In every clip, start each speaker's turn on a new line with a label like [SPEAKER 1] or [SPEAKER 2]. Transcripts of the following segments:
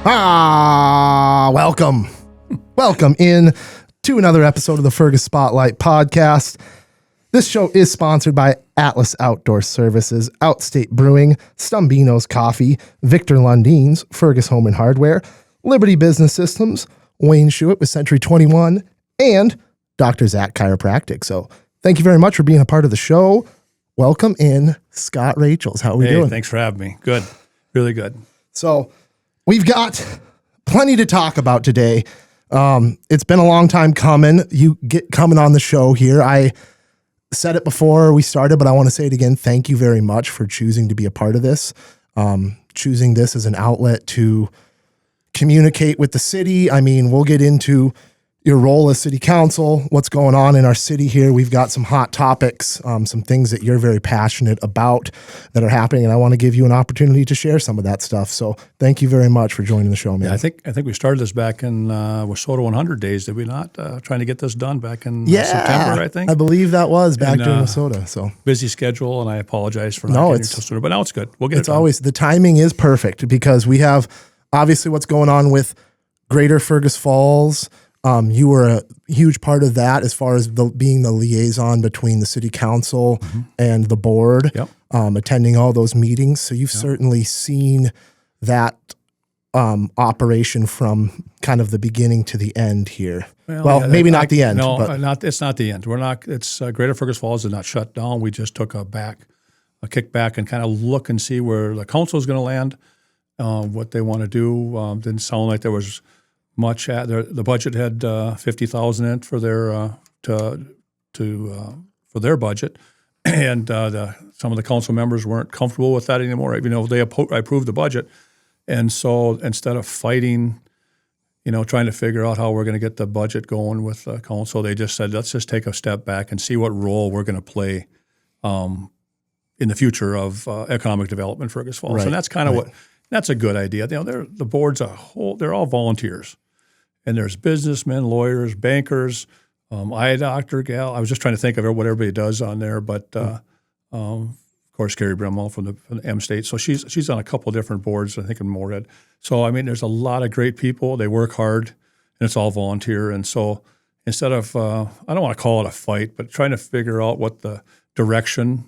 [SPEAKER 1] Welcome. Welcome in to another episode of the Fergus Spotlight Podcast. This show is sponsored by Atlas Outdoor Services, Outstate Brewing, Stumbeano's Coffee, Victor Lundeen's Fergus Home and Hardware, Liberty Business Systems, Wayne Schuett with Century 21, and Dr. Zack Chiropractic. So thank you very much for being a part of the show. Welcome in, Scott Rachels. How are we doing?
[SPEAKER 2] Thanks for having me. Good. Really good.
[SPEAKER 1] So we've got plenty to talk about today. It's been a long time coming. You get coming on the show here. I said it before we started, but I want to say it again. Thank you very much for choosing to be a part of this, choosing this as an outlet to communicate with the city. I mean, we'll get into your role as city council, what's going on in our city here. We've got some hot topics, some things that you're very passionate about that are happening, and I want to give you an opportunity to share some of that stuff. So thank you very much for joining the show, man.
[SPEAKER 2] Yeah, I think we started this back in WSOTA 100 days, did we not? Trying to get this done back in September, I think.
[SPEAKER 1] I believe that was back during WSOTA. So
[SPEAKER 2] busy schedule, and I apologize for not getting it sooner, but now it's good. We'll get it done.
[SPEAKER 1] Always the timing is perfect because we have obviously what's going on with Greater Fergus Falls. You were a huge part of that as far as being the liaison between the city council and the board, attending all those meetings. So you've certainly seen that operation from kind of the beginning to the end here. Well, maybe not the end.
[SPEAKER 2] No,
[SPEAKER 1] but
[SPEAKER 2] it's not the end. We're not. It's Greater Fergus Falls is not shut down. We just took a kick back and kind of look and see where the council is going to land, what they want to do. Didn't sound like there was much. The budget had $50,000 in it for their budget, and some of the council members weren't comfortable with that anymore. Even though they approved the budget, and so instead of fighting, trying to figure out how we're going to get the budget going with the council, they just said, let's just take a step back and see what role we're going to play in the future of economic development for Fergus Falls. Right. And that's kind of that's a good idea. The board's they're all volunteers. And there's businessmen, lawyers, bankers, eye doctor, gal. I was just trying to think of what everybody does on there, but of course Carrie Bremwell from the M State. So she's on a couple of different boards, I think in Moorhead. So I mean, there's a lot of great people. They work hard, and it's all volunteer. And so instead of I don't want to call it a fight, but trying to figure out what the direction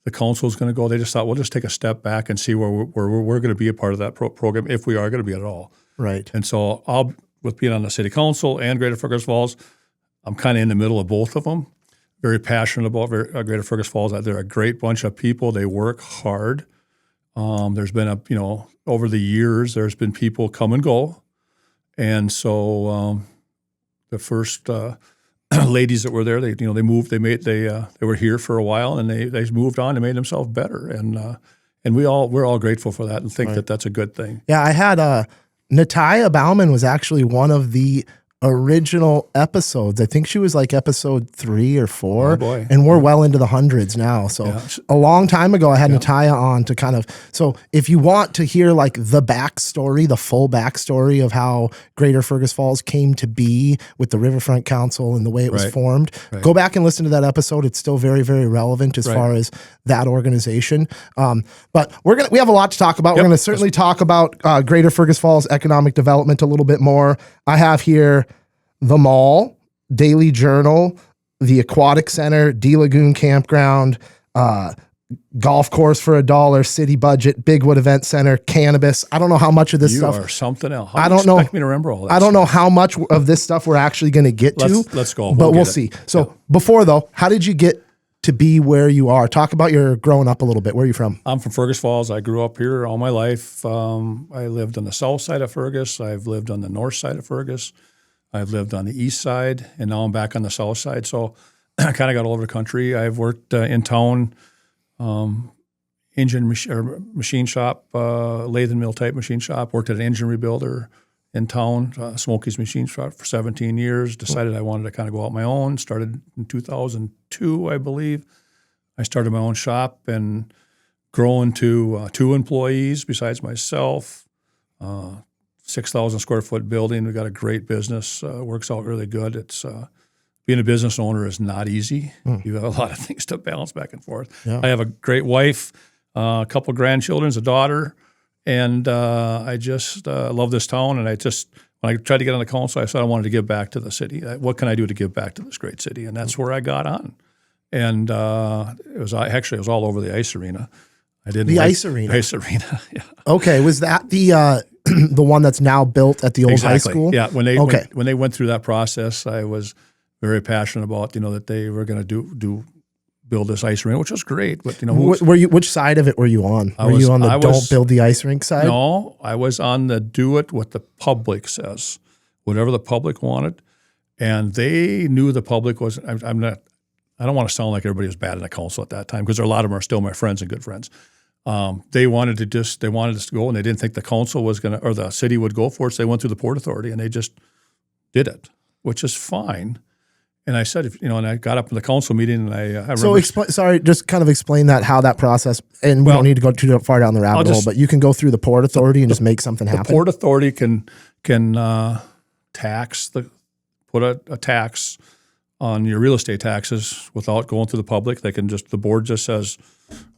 [SPEAKER 2] the council is going to go, they just thought we'll just take a step back and see where we're going to be a part of that program if we are going to be at all.
[SPEAKER 1] Right.
[SPEAKER 2] And so with being on the city council and Greater Fergus Falls, I'm kind of in the middle of both of them. Very passionate about Greater Fergus Falls. They're a great bunch of people. They work hard. There's been over the years, there's been people come and go. And so the first ladies that were there, they moved, they were here for a while, and they moved on and made themselves better. And we're all grateful for that and think that that's a good thing.
[SPEAKER 1] Yeah, I had Natalia Bauman was actually one of the original episodes. I think she was like episode 3 or 4.
[SPEAKER 2] Oh boy.
[SPEAKER 1] And we're well into the hundreds now. So a long time ago, I had Natalia on to kind of, so if you want to hear like the backstory, the full backstory of how Greater Fergus Falls came to be with the Riverfront Council and the way it was formed, go back and listen to that episode. It's still very, very relevant as far as that organization. But we have a lot to talk about. We're going to certainly talk about Greater Fergus Falls economic development a little bit more. I have here the mall, Daily Journal, the Aquatic Center, D Lagoon Campground, golf course for $1, city budget, Bigwood Event Center, cannabis. I don't know how much of this stuff.
[SPEAKER 2] You are something else.
[SPEAKER 1] I don't know.
[SPEAKER 2] Expect me to remember all that.
[SPEAKER 1] I don't know how much of this stuff we're actually going to get to.
[SPEAKER 2] Let's go.
[SPEAKER 1] But we'll see. So before though, how did you get to be where you are? Talk about your growing up a little bit. Where are you from?
[SPEAKER 2] I'm from Fergus Falls. I grew up here all my life. I lived on the south side of Fergus. I've lived on the north side of Fergus. I've lived on the east side, and now I'm back on the south side. So I kind of got all over the country. I've worked in town, machine shop, lathe and mill type machine shop. Worked at an engine rebuilder in town, Smokey's Machine Shop for 17 years. Decided I wanted to kind of go out on my own. Started in 2002, I believe. I started my own shop and grown to 2 employees besides myself. 6,000 square foot building. We got a great business. Works out really good. It's being a business owner is not easy. You have a lot of things to balance back and forth. Yeah. I have a great wife, a couple grandchildren, a daughter, And I just love this town. And when I tried to get on the council, I said I wanted to give back to the city. What can I do to give back to this great city? And that's where I got on. And it was all over the ice arena.
[SPEAKER 1] Ice arena.
[SPEAKER 2] Ice arena, yeah.
[SPEAKER 1] Okay, was that the the one that's now built at the old high school?
[SPEAKER 2] Yeah. When they went through that process, I was very passionate about that they were going to build this ice arena, which was great. But
[SPEAKER 1] which side of it were you on? Were you on the don't build the ice rink side?
[SPEAKER 2] No, I was on the do it what the public says, whatever the public wanted, and they knew the public was. I'm not. I don't want to sound like everybody was bad in the council at that time because a lot of them are still my friends and good friends. They wanted us to go, and they didn't think the council was going to, or the city would go for it. So they went through the Port Authority, and they just did it, which is fine. And I said, and I got up in the council meeting, and I remember.
[SPEAKER 1] So just kind of explain how that process, and we don't need to go too far down the rabbit hole, but you can go through the Port Authority and just make something happen.
[SPEAKER 2] The Port Authority can put a tax on your real estate taxes without going through the public. They can the board just says,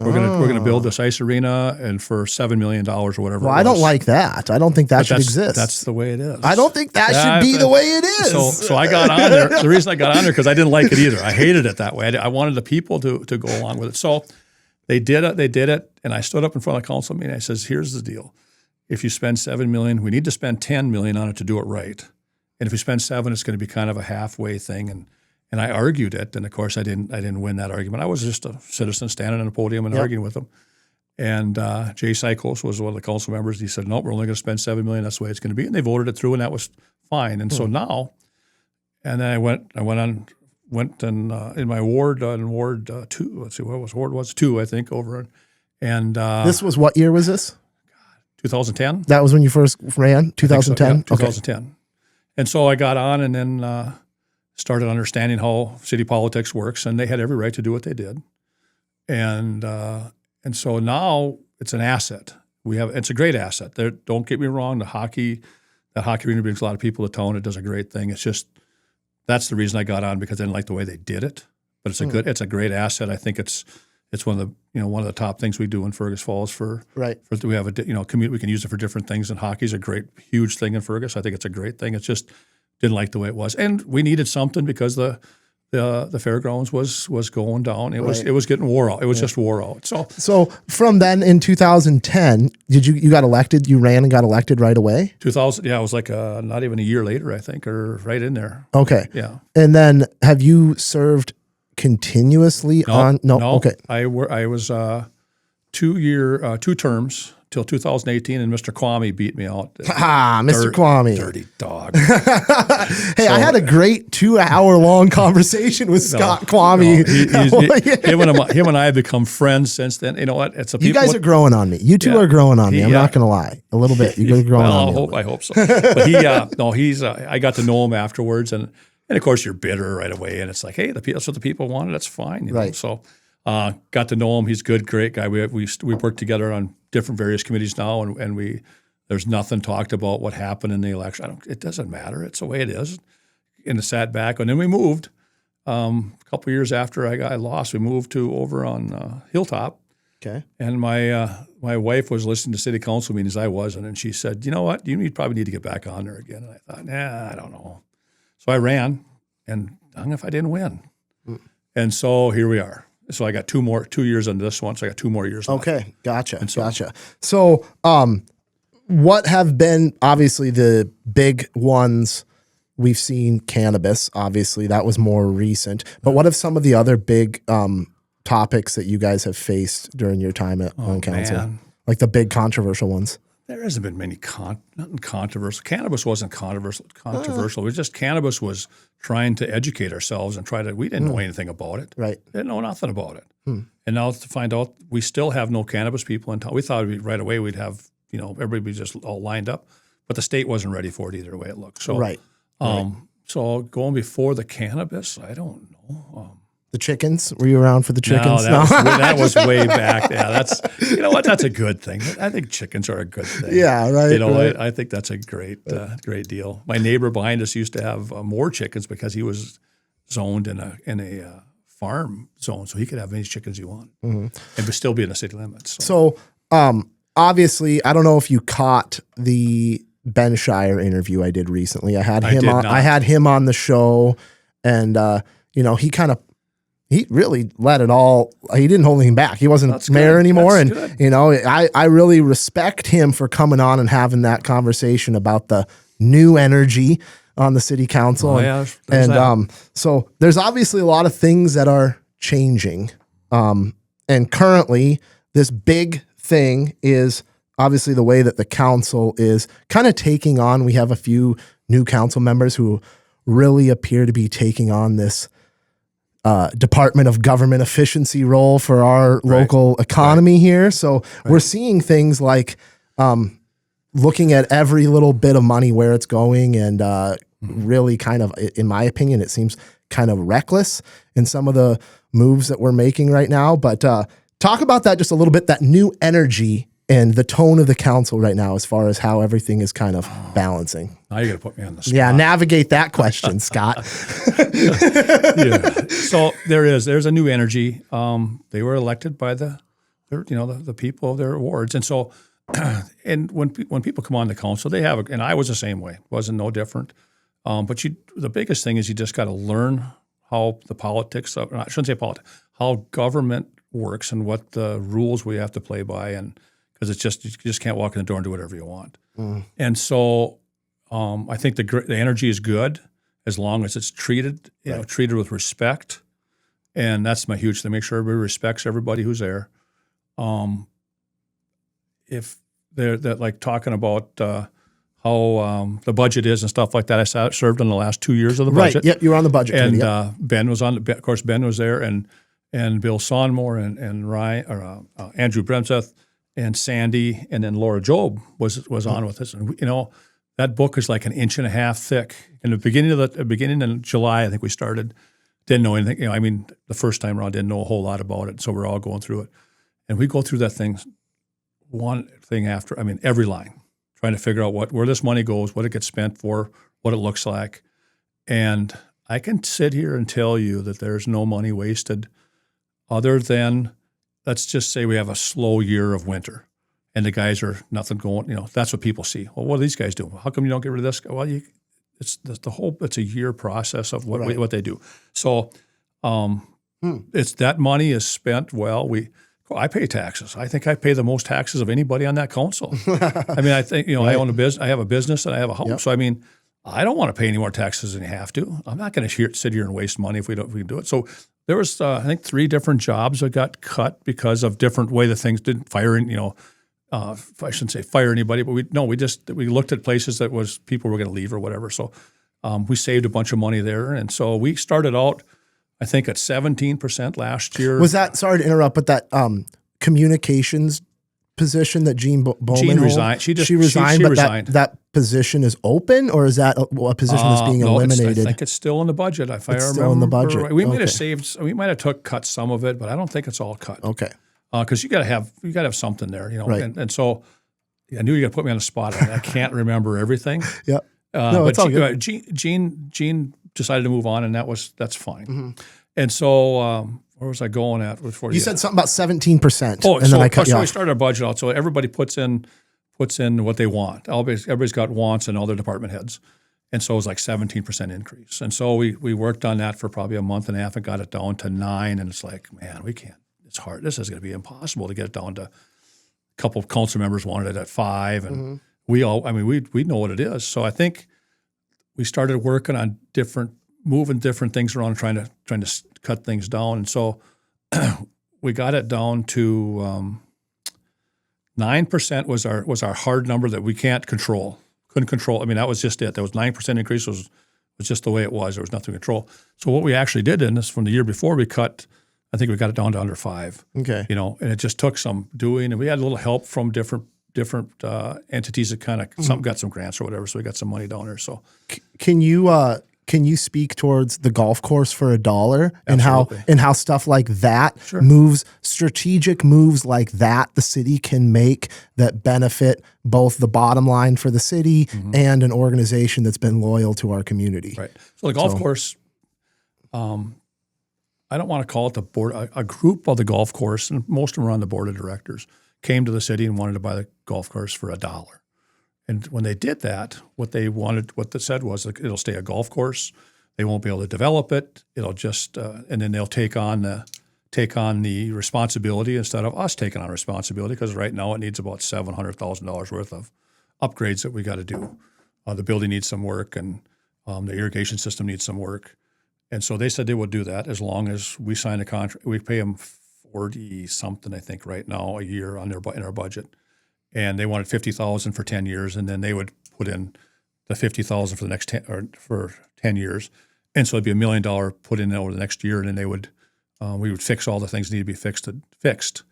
[SPEAKER 2] we're gonna build this ice arena and for $7 million or whatever.
[SPEAKER 1] Well, I don't like that. I don't think that should exist.
[SPEAKER 2] That's the way it is.
[SPEAKER 1] I don't think that should be the way it is.
[SPEAKER 2] So I got on there. The reason I got on there because I didn't like it either. I hated it that way. I wanted the people to go along with it. So they did it, and I stood up in front of the council meeting. I says, here's the deal. If you spend $7 million, we need to spend $10 million on it to do it right. And if we spend $7 million, it's going to be kind of a halfway thing. And I argued it, and of course I didn't win that argument. I was just a citizen standing on a podium and arguing with them. And Jay Sykos was one of the council members. He said, "No, we're only going to spend $7 million. That's the way it's going to be." And they voted it through, and that was fine. And so now, and then I went and in my ward, in Ward 2. Let's see, what was Ward 2, I think, over. And
[SPEAKER 1] this was what year was this?
[SPEAKER 2] 2010.
[SPEAKER 1] That was when you first ran. 2010.
[SPEAKER 2] So, yeah, 2010. Okay. And so I got on, and then. Started understanding how city politics works, and they had every right to do what they did. And so now it's an asset. It's a great asset. Don't get me wrong, that hockey arena brings a lot of people to town. It does a great thing. It's just that's the reason I got on, because I didn't like the way they did it. But it's a great asset. I think it's one of the top things we do in Fergus Falls we have commute. We can use it for different things, and hockey's a great, huge thing in Fergus. I think it's a great thing. It's just didn't like the way it was, and we needed something because the fairgrounds was going down. It was getting wore out. It was just wore out.
[SPEAKER 1] So from then in 2010, you got elected? You ran and got elected right away? 2000,
[SPEAKER 2] yeah. It was like not even a year later, I think, or right in there.
[SPEAKER 1] Okay,
[SPEAKER 2] yeah.
[SPEAKER 1] And then have you served continuously on? No. Okay.
[SPEAKER 2] I was 2 terms. Till 2018, and Mr. Kwame beat me out.
[SPEAKER 1] Mr. Kwame.
[SPEAKER 2] Dirty dog.
[SPEAKER 1] Hey, I had a great 2-hour-long conversation with Scott Kwame.
[SPEAKER 2] Him and I have become friends since then. You know what?
[SPEAKER 1] You guys are growing on me. You two are growing on me. I'm not going to lie. A little bit. You're growing on me.
[SPEAKER 2] I hope so. But I got to know him afterwards, and of course you're bitter right away, and it's like, hey, that's what the people wanted. That's fine. You know? So got to know him. He's a good, great guy. We worked together on different various committees now, and there's nothing talked about what happened in the election. It doesn't matter. It's the way it is. And sat back, and then we moved. A couple of years after I lost, we moved over on Hilltop.
[SPEAKER 1] Okay.
[SPEAKER 2] And my wife was listening to city council meetings. I wasn't, and she said, "You know what? You probably need to get back on there again." And I thought, I don't know. So I ran, and hung if I didn't win. And so here we are. So I got 2 years on this one. So I got 2 more years left.
[SPEAKER 1] Okay, gotcha. So, what have been obviously the big ones we've seen? Cannabis, obviously, that was more recent. But what have some of the other big topics that you guys have faced during your time on council? Man. Like the big controversial ones?
[SPEAKER 2] There hasn't been many nothing controversial. Cannabis wasn't controversial. It was just cannabis was trying to educate ourselves and we didn't know anything about it.
[SPEAKER 1] Right.
[SPEAKER 2] Didn't know nothing about it. And now to find out we still have no cannabis people in town. We thought right away we'd have, everybody be just all lined up, but the state wasn't ready for it either, the way it looked. So, so going before the cannabis, I don't know.
[SPEAKER 1] The chickens? Were you around for the chickens?
[SPEAKER 2] No, that was way back. Yeah, that's that's a good thing. I think chickens are a good thing.
[SPEAKER 1] Yeah, right.
[SPEAKER 2] I think that's a great deal. My neighbor behind us used to have more chickens because he was zoned in a farm zone, so he could have any chickens he wanted and still be in the city limits.
[SPEAKER 1] So obviously, I don't know if you caught the Ben Shire interview I did recently. I had him on the show, and he really let it all. He didn't hold anything back. He wasn't mayor anymore, I really respect him for coming on and having that conversation about the new energy on the city council. So there's obviously a lot of things that are changing, and currently this big thing is obviously the way that the council is kind of taking on. We have a few new council members who really appear to be taking on this Department of Government efficiency role for our local economy here. So we're seeing things like looking at every little bit of money, where it's going, and really kind of, in my opinion, it seems kind of reckless in some of the moves that we're making right now. But talk about that just a little bit, that new energy and the tone of the council right now as far as how everything is kind of balancing.
[SPEAKER 2] Now you got to put me on the spot.
[SPEAKER 1] Yeah, navigate that question, Scott.
[SPEAKER 2] Yeah. So there's a new energy. They were elected by the people of their wards, and so and when people come on the council, they have and I was the same way. Wasn't no different. But the biggest thing is you just got to learn how the politics of, I shouldn't say politics, how government works and what the rules we have to play by, and because you just can't walk in the door and do whatever you want. And so I think the energy is good as long as it's treated with respect, and that's my huge thing. Make sure everybody respects everybody who's there. If they're like talking about how the budget is and stuff like that, I served in the last 2 years of the budget.
[SPEAKER 1] Right. Yep, you were on the budget
[SPEAKER 2] and
[SPEAKER 1] committee.
[SPEAKER 2] Ben was on. Of course, Ben was there, and Bill Sonmore and Ryan or Andrew Bremseth and Sandy, and then Laura Job was on with us. And that book is like an inch and a half thick. In the beginning in July, I think we started. Didn't know anything. The first time around, didn't know a whole lot about it. So we're all going through it, and we go through that thing, one thing after. Every line, trying to figure out where this money goes, what it gets spent for, what it looks like, and I can sit here and tell you that there's no money wasted, other than, let's just say we have a slow year of winter, and the guys are nothing going. That's what people see. Well, what are these guys doing? How come you don't get rid of this guy? Well, it's a year process of what they do. So it's that money is spent well. I pay taxes. I think I pay the most taxes of anybody on that council. I think I own a business. I have a business and I have a home. Yep. So I don't want to pay any more taxes than you have to. I'm not going to sit here and waste money if we can do it. So there was I think 3 different jobs that got cut because of different way the things didn't fire. I shouldn't say fire anybody, but we looked at places that was people were going to leave or whatever. So we saved a bunch of money there, and so we started out, I think, at 17% last year.
[SPEAKER 1] Was that, sorry to interrupt, but that communications position that Jean Bowman
[SPEAKER 2] resigned. She resigned,
[SPEAKER 1] but
[SPEAKER 2] resigned.
[SPEAKER 1] That position is open, or is that a position that's being eliminated?
[SPEAKER 2] I think it's still in the budget. If I remember,
[SPEAKER 1] still in the budget.
[SPEAKER 2] Right. We might have saved. We might have cut some of it, but I don't think it's all cut.
[SPEAKER 1] Okay.
[SPEAKER 2] Because you got to have something there,
[SPEAKER 1] Right.
[SPEAKER 2] And so I knew you got to put me on the spot. I can't remember everything.
[SPEAKER 1] Yep.
[SPEAKER 2] No,
[SPEAKER 1] it's all good.
[SPEAKER 2] Jean decided to move on, and that's fine.
[SPEAKER 1] Mm-hmm.
[SPEAKER 2] And so where was I going at before
[SPEAKER 1] you said something about 17%?
[SPEAKER 2] Oh,
[SPEAKER 1] and then I cut you off.
[SPEAKER 2] We started our budget out. So everybody puts in what they want. Everybody's got wants and all their department heads. And so it was like 17% increase. And so we worked on that for probably a month and a half and got it down to 9%. And it's like, man, we can't. It's hard. This is going to be impossible to get it down to. A couple of council members wanted it at 5%, and we know what it is. So I think we started working on moving different things around, trying to cut things down. And so we got it down to 9% was our hard number that we couldn't control. That was just it. That was 9% increase was just the way it was. There was nothing to control. So what we actually did in this from the year before, we cut. I think we got it down to under 5%.
[SPEAKER 1] Okay.
[SPEAKER 2] And it just took some doing, and we had a little help from different entities that kind of some got some grants or whatever, so we got some money down there. So
[SPEAKER 1] can you speak towards the golf course for $1 and how stuff like that moves, strategic moves like that the city can make that benefit both the bottom line for the city and an organization that's been loyal to our community.
[SPEAKER 2] Right. So the golf course, I don't want to call it the board. A group of the golf course, and most of them are on the board of directors, came to the city and wanted to buy the golf course for $1. And when they did that, what they said was it'll stay a golf course. They won't be able to develop it. It'll just and then they'll take on the responsibility instead of us taking on responsibility, because right now it needs about $700,000 worth of upgrades that we got to do. The building needs some work, and the irrigation system needs some work. And so they said they would do that as long as we sign a contract. We pay them 40 something, I think, right now a year in our budget, and they wanted $50,000 for 10 years, and then they would put in the $50,000 for the next 10 years, and so it'd be $1 million put in over the next year, and then they would we would fix all the things that need to be fixed.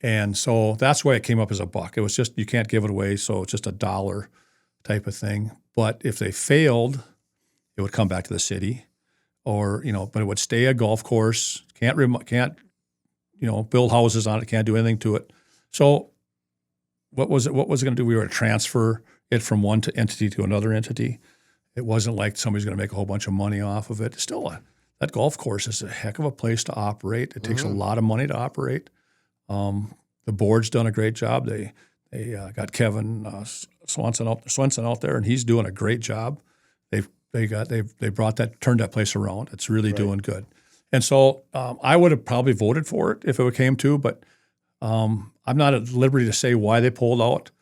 [SPEAKER 2] And so that's why it came up as $1. It was just, you can't give it away, so it's just $1 type of thing. But if they failed, it would come back to the city, or but it would stay a golf course. Can't build houses on it. Can't do anything to it. So what was it going to do? We were to transfer it from one entity to another entity. It wasn't like somebody's going to make a whole bunch of money off of it. Still, that golf course is a heck of a place to operate. It takes a lot of money to operate. The board's done a great job. They got Kevin Swenson out there, and he's doing a great job. They turned that place around. It's really doing good. And so I would have probably voted for it if it came to, but I'm not at liberty to say why they pulled out.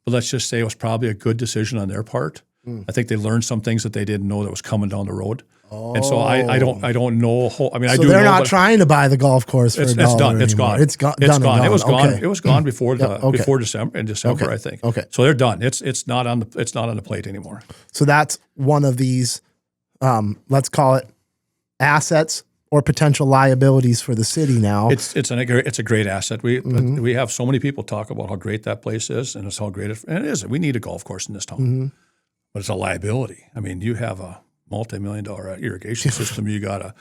[SPEAKER 2] But let's just say it was probably a good decision on their part. I think they learned some things that they didn't know that was coming down the road. Oh. And so I don't know. I do.
[SPEAKER 1] They're not trying to buy the golf course for $1
[SPEAKER 2] It's done. It's
[SPEAKER 1] anymore.
[SPEAKER 2] gone.
[SPEAKER 1] It's gone.
[SPEAKER 2] It was gone.
[SPEAKER 1] Okay.
[SPEAKER 2] It was gone before December. In December, I think.
[SPEAKER 1] Okay.
[SPEAKER 2] So they're done. It's not on the plate anymore.
[SPEAKER 1] So that's one of these. Let's call it assets or potential liabilities for the city now.
[SPEAKER 2] It's a great asset. We have so many people talk about how great that place is, and it's how great it is. We need a golf course in this town, but it's a liability. I mean, you have a multi-million-dollar irrigation system. You got a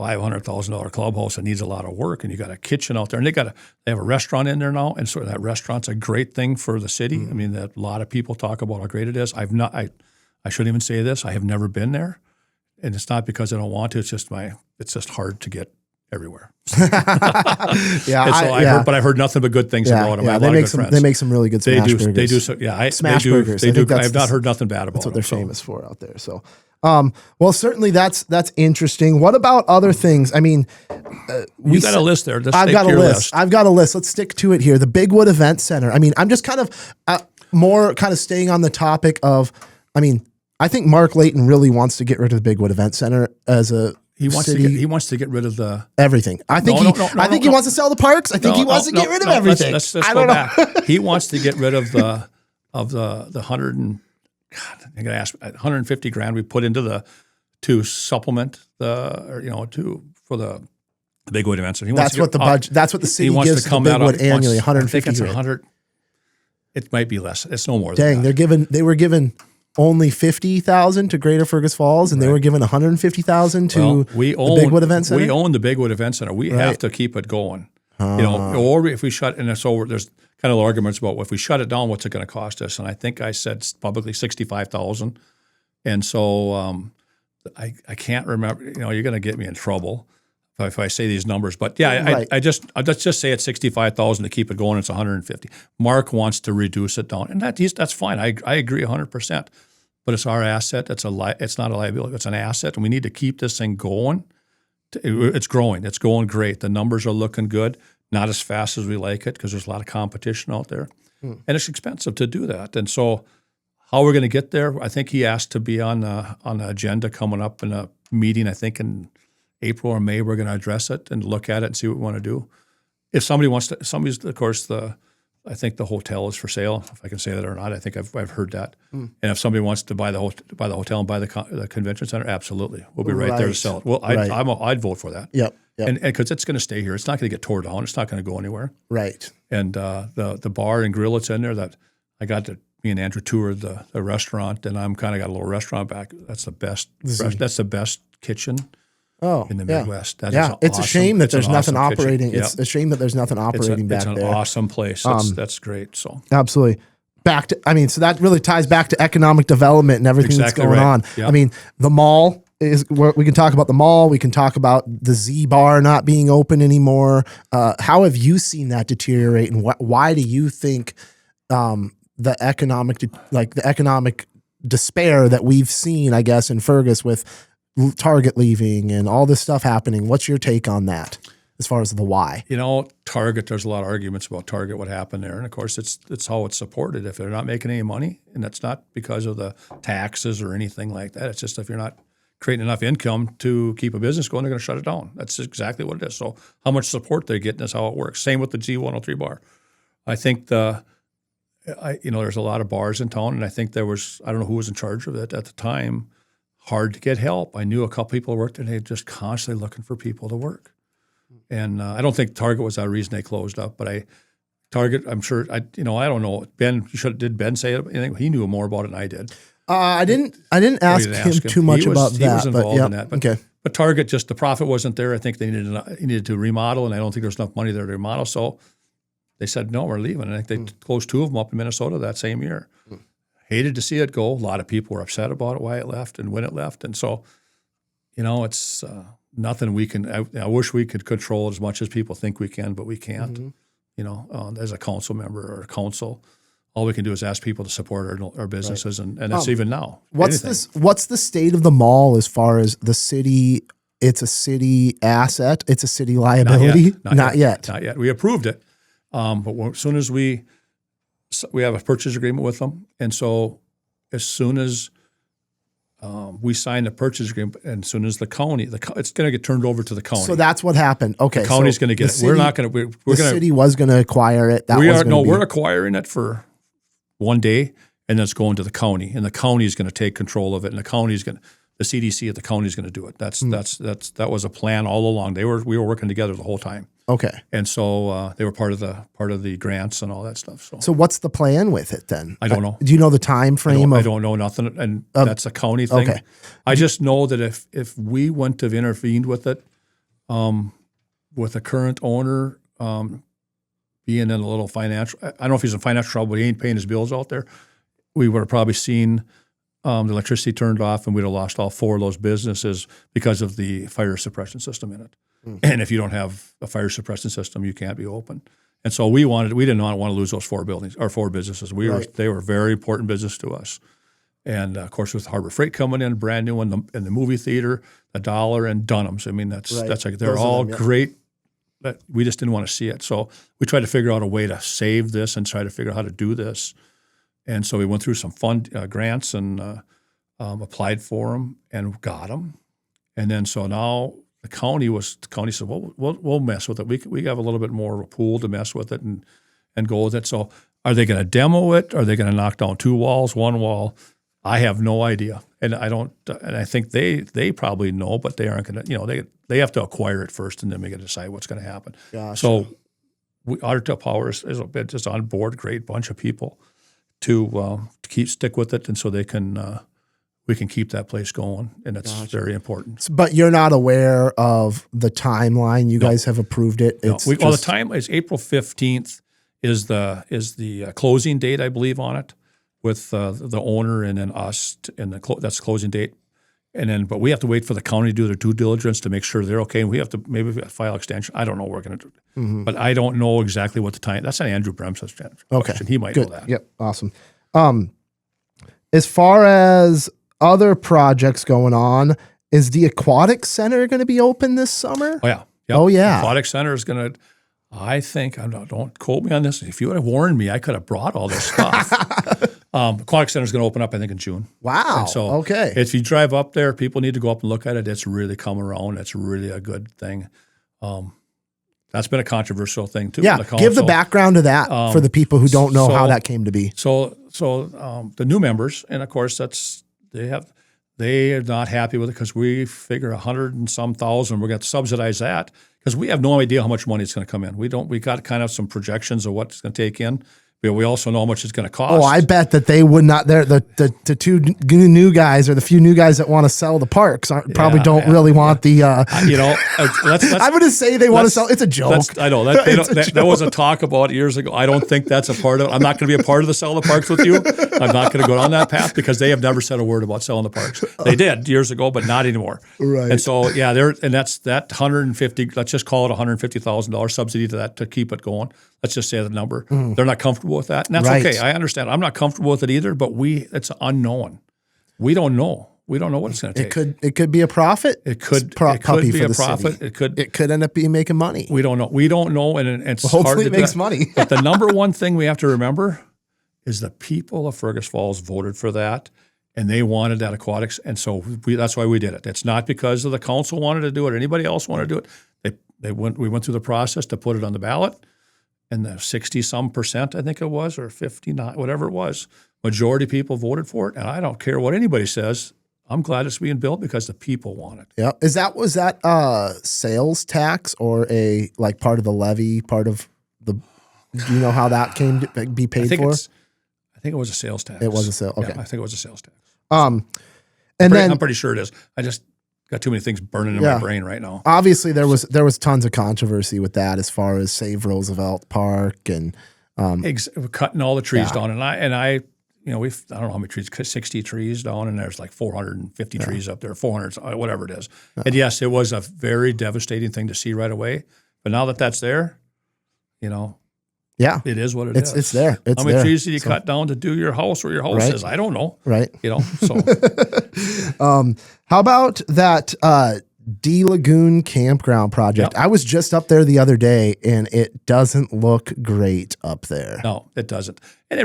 [SPEAKER 2] $500,000 clubhouse that needs a lot of work, and you got a kitchen out there, and they have a restaurant in there now, and so that restaurant's a great thing for the city. I mean, a lot of people talk about how great it is. I shouldn't even say this. I have never been there. And it's not because I don't want to. It's just hard to get everywhere.
[SPEAKER 1] But
[SPEAKER 2] I've heard nothing but good things about them.
[SPEAKER 1] Yeah, they make some really good smash burgers.
[SPEAKER 2] They do. So, yeah,
[SPEAKER 1] smash burgers.
[SPEAKER 2] They do. I have not heard nothing bad about them.
[SPEAKER 1] That's what they're famous for out there. So, well, certainly that's interesting. What about other things? I mean,
[SPEAKER 2] you got a list there.
[SPEAKER 1] I've got a list. I've got a list. Let's stick to it here. The Bigwood Event Center. I mean, I'm just kind of more kind of staying on the topic of. I mean, I think Mark Layton really wants to get rid of the Bigwood Event Center as a city.
[SPEAKER 2] He wants to get rid of the
[SPEAKER 1] everything. I think he wants to sell the parks. I think he wants to get rid of everything.
[SPEAKER 2] Let's go back. He wants to get rid of the 150 grand we put into to supplement for the Bigwood Event Center.
[SPEAKER 1] That's what the budget. That's what the city gives to Bigwood annually. 150.
[SPEAKER 2] I think it's 100. It might be less. It's no more.
[SPEAKER 1] Dang,
[SPEAKER 2] than that.
[SPEAKER 1] They were given only $50,000 to Greater Fergus Falls, and they were given $150,000 to the Bigwood Event Center.
[SPEAKER 2] We own the Bigwood Event Center. We have to keep it going. Or if we shut, and so there's kind of arguments about if we shut it down, what's it going to cost us? And I think I said publicly $65,000, and so I can't remember. You're going to get me in trouble if I say these numbers, but yeah, I just say it's $65,000 to keep it going. It's $150,000. Mark wants to reduce it down, and that's fine. I agree 100%. But it's our asset. It's not a liability. It's an asset, and we need to keep this thing going. It's growing. It's going great. The numbers are looking good. Not as fast as we like it because there's a lot of competition out there, and it's expensive to do that. And so, how we're going to get there? I think he asked to be on the agenda coming up in a meeting. I think in April or May, we're going to address it and look at it and see what we want to do. If somebody wants to, of course, I think the hotel is for sale. If I can say that or not, I think I've heard that. And if somebody wants to buy the hotel and buy the convention center, absolutely, we'll be right there to sell it. Well, I'd vote for that.
[SPEAKER 1] Yep.
[SPEAKER 2] And because it's going to stay here, it's not going to get torn down. It's not going to go anywhere.
[SPEAKER 1] Right.
[SPEAKER 2] And the bar and grill that's in there, that I got to. Me and Andrew toured the restaurant, and I'm kind of got a little restaurant back. That's the best. That's the best kitchen. In the Midwest. That is
[SPEAKER 1] it's
[SPEAKER 2] awesome.
[SPEAKER 1] a shame that there's nothing operating.
[SPEAKER 2] It's
[SPEAKER 1] a shame that there's nothing operating back there.
[SPEAKER 2] It's an awesome place. That's great. So
[SPEAKER 1] absolutely. So that really ties back to economic development and everything that's going on. Yep. I mean, the mall we can talk about the mall. We can talk about the Z Bar not being open anymore. How have you seen that deteriorate, and why do you think the economic despair that we've seen, I guess, in Fergus with Target leaving and all this stuff happening? What's your take on that as far as the why?
[SPEAKER 2] Target, there's a lot of arguments about Target, what happened there. And of course, it's how it's supported. If they're not making any money, and that's not because of the taxes or anything like that. It's just if you're not creating enough income to keep a business going, they're going to shut it down. That's exactly what it is. So how much support they're getting is how it works. Same with the G103 bar. I think there's a lot of bars in town, and I think there was, I don't know who was in charge of it at the time, hard to get help. I knew a couple people who worked there, and they just constantly looking for people to work. And I don't think Target was that reason they closed up, but Target, I'm sure, I don't know. Ben, did Ben say anything? He knew more about it than I did.
[SPEAKER 1] I didn't ask him too much about that. He was involved in that.
[SPEAKER 2] Okay. But Target, just the profit wasn't there. I think they needed to remodel, and I don't think there's enough money there to remodel. So they said, no, we're leaving. And I think they closed 2 of them up in Minnesota that same year. Hated to see it go. A lot of people were upset about it, why it left and when it left. And so, it's nothing we can. I wish we could control it as much as people think we can, but we can't. As a council member or a council, all we can do is ask people to support our businesses, right. and that's even now.
[SPEAKER 1] What's the state of the mall as far as the city? It's a city asset. It's a city liability. Not yet.
[SPEAKER 2] Not yet. We approved it, but as soon as we have a purchase agreement with them, and so as soon as we sign the purchase agreement, and as soon as the county, it's going to get turned over to the county.
[SPEAKER 1] So that's what happened. Okay,
[SPEAKER 2] the county's going to get it. We're not going to. The
[SPEAKER 1] city was going to acquire it.
[SPEAKER 2] We're acquiring it for one day, and then it's going to the county, and the county is going to take control of it, and the CDC at the county is going to do it. That was a plan all along. We were working together the whole time.
[SPEAKER 1] Okay,
[SPEAKER 2] and so they were part of the grants and all that stuff.
[SPEAKER 1] So what's the plan with it then?
[SPEAKER 2] I don't know.
[SPEAKER 1] Do you know the time frame?
[SPEAKER 2] I don't know nothing, and that's a county thing. Okay. I just know that if we wouldn't have intervened with it, with the current owner being in a little financial, I don't know if he's in financial trouble, but he ain't paying his bills out there, we would have probably seen the electricity turned off, and we'd have lost all 4 of those businesses because of the fire suppression system in it. And if you don't have a fire suppression system, you can't be open. And so we did not want to lose those 4 buildings or 4 businesses. They were a very important business to us. And of course, with Harbor Freight coming in, brand new, and the movie theater, the Dollar, and Dunham's. I mean, that's like they're all great. But we just didn't want to see it. So we tried to figure out a way to save this and try to figure out how to do this. And so we went through some fund grants and applied for them and got them. And then so now the county said, well, we'll mess with it. We have a little bit more of a pool to mess with it and go with it. So are they going to demo it? Are they going to knock down 2 walls, 1 wall? I have no idea. And I don't. And I think they probably know, but they aren't going to. They have to acquire it first, and then we got to decide what's going to happen.
[SPEAKER 1] Gotcha.
[SPEAKER 2] So Otter Power is just on board, great bunch of people to stick with it, and so they can. We can keep that place going, and it's very important.
[SPEAKER 1] But you're not aware of the timeline. You guys have approved it.
[SPEAKER 2] The time is April 15th is the closing date, I believe, on it, with the owner and then us, and that's the closing date. And then, but we have to wait for the county to do their due diligence to make sure they're okay. And we have to maybe file extension. I don't know what we're going to do, but I don't know exactly what the time. That's an Andrew Brems's question.
[SPEAKER 1] Okay,
[SPEAKER 2] he might know that.
[SPEAKER 1] Yep, awesome. As far as other projects going on, is the aquatic center going to be open this summer?
[SPEAKER 2] Oh yeah.
[SPEAKER 1] Yep. Oh yeah.
[SPEAKER 2] The aquatic center is going to. I think don't quote me on this. If you would have warned me, I could have brought all this stuff. Aquatic Center is going to open up, I think, in June.
[SPEAKER 1] Wow.
[SPEAKER 2] And so
[SPEAKER 1] okay.
[SPEAKER 2] If you drive up there, people need to go up and look at it. It's really come around. It's really a good thing. That's been a controversial thing too.
[SPEAKER 1] Yeah. Give the background to that for the people who don't know how that came to be.
[SPEAKER 2] So the new members, and of course they are not happy with it because we figure 100 and some thousand. We're going to subsidize that because we have no idea how much money is going to come in. We got kind of some projections of what it's going to take in. But we also know how much it's going to cost.
[SPEAKER 1] Oh, I bet that they would not. The two new guys, or the few new guys that want to sell the parks, probably don't really want the. I'm going to say they want to sell. It's a joke.
[SPEAKER 2] I know that was a talk about years ago. I don't think that's a part of it. I'm not going to be a part of the sell the parks with you. I'm not going to go down that path because they have never said a word about selling the parks. They did years ago, but not anymore.
[SPEAKER 1] Right.
[SPEAKER 2] And so that's that 150. Let's just call it $150,000 subsidy to that to keep it going. Let's just say the number. They're not comfortable with that, and that's okay. I understand. I'm not comfortable with it either. But it's unknown. We don't know. We don't know what it's going to take.
[SPEAKER 1] It could be a profit.
[SPEAKER 2] It could be a profit.
[SPEAKER 1] It could end up being making money.
[SPEAKER 2] We don't know. We don't know, and it's
[SPEAKER 1] hopefully
[SPEAKER 2] hard
[SPEAKER 1] it makes money.
[SPEAKER 2] But the number one thing we have to remember is the people of Fergus Falls voted for that, and they wanted that aquatics, and so that's why we did it. It's not because of the council wanted to do it or anybody else wanted to do it. We went through the process to put it on the ballot. And the 60-some%, I think it was, or 59, whatever it was, majority of people voted for it. And I don't care what anybody says. I'm glad it's being built because the people want it.
[SPEAKER 1] Yeah. Was that sales tax or a part of the levy? Part of the? Do you know how that came to be paid for?
[SPEAKER 2] I think it was a sales tax.
[SPEAKER 1] It was a sale. Okay.
[SPEAKER 2] Yeah, I think it was a sales tax.
[SPEAKER 1] I'm
[SPEAKER 2] pretty sure it is. I just got too many things burning in my brain right now.
[SPEAKER 1] Obviously, there was tons of controversy with that as far as Save Roosevelt Park and
[SPEAKER 2] cutting all the trees down. And I I don't know how many trees, 60 trees down, and there's like 450 trees up there, 400, whatever it is. And yes, it was a very devastating thing to see right away. But now that that's there, it is what it is.
[SPEAKER 1] It's there.
[SPEAKER 2] How many trees did you cut down to do your house where your house is? I don't know.
[SPEAKER 1] Right.
[SPEAKER 2] So.
[SPEAKER 1] How about that D Lagoon campground project?
[SPEAKER 2] Yep.
[SPEAKER 1] I was just up there the other day, and it doesn't look great up there.
[SPEAKER 2] No, it doesn't. And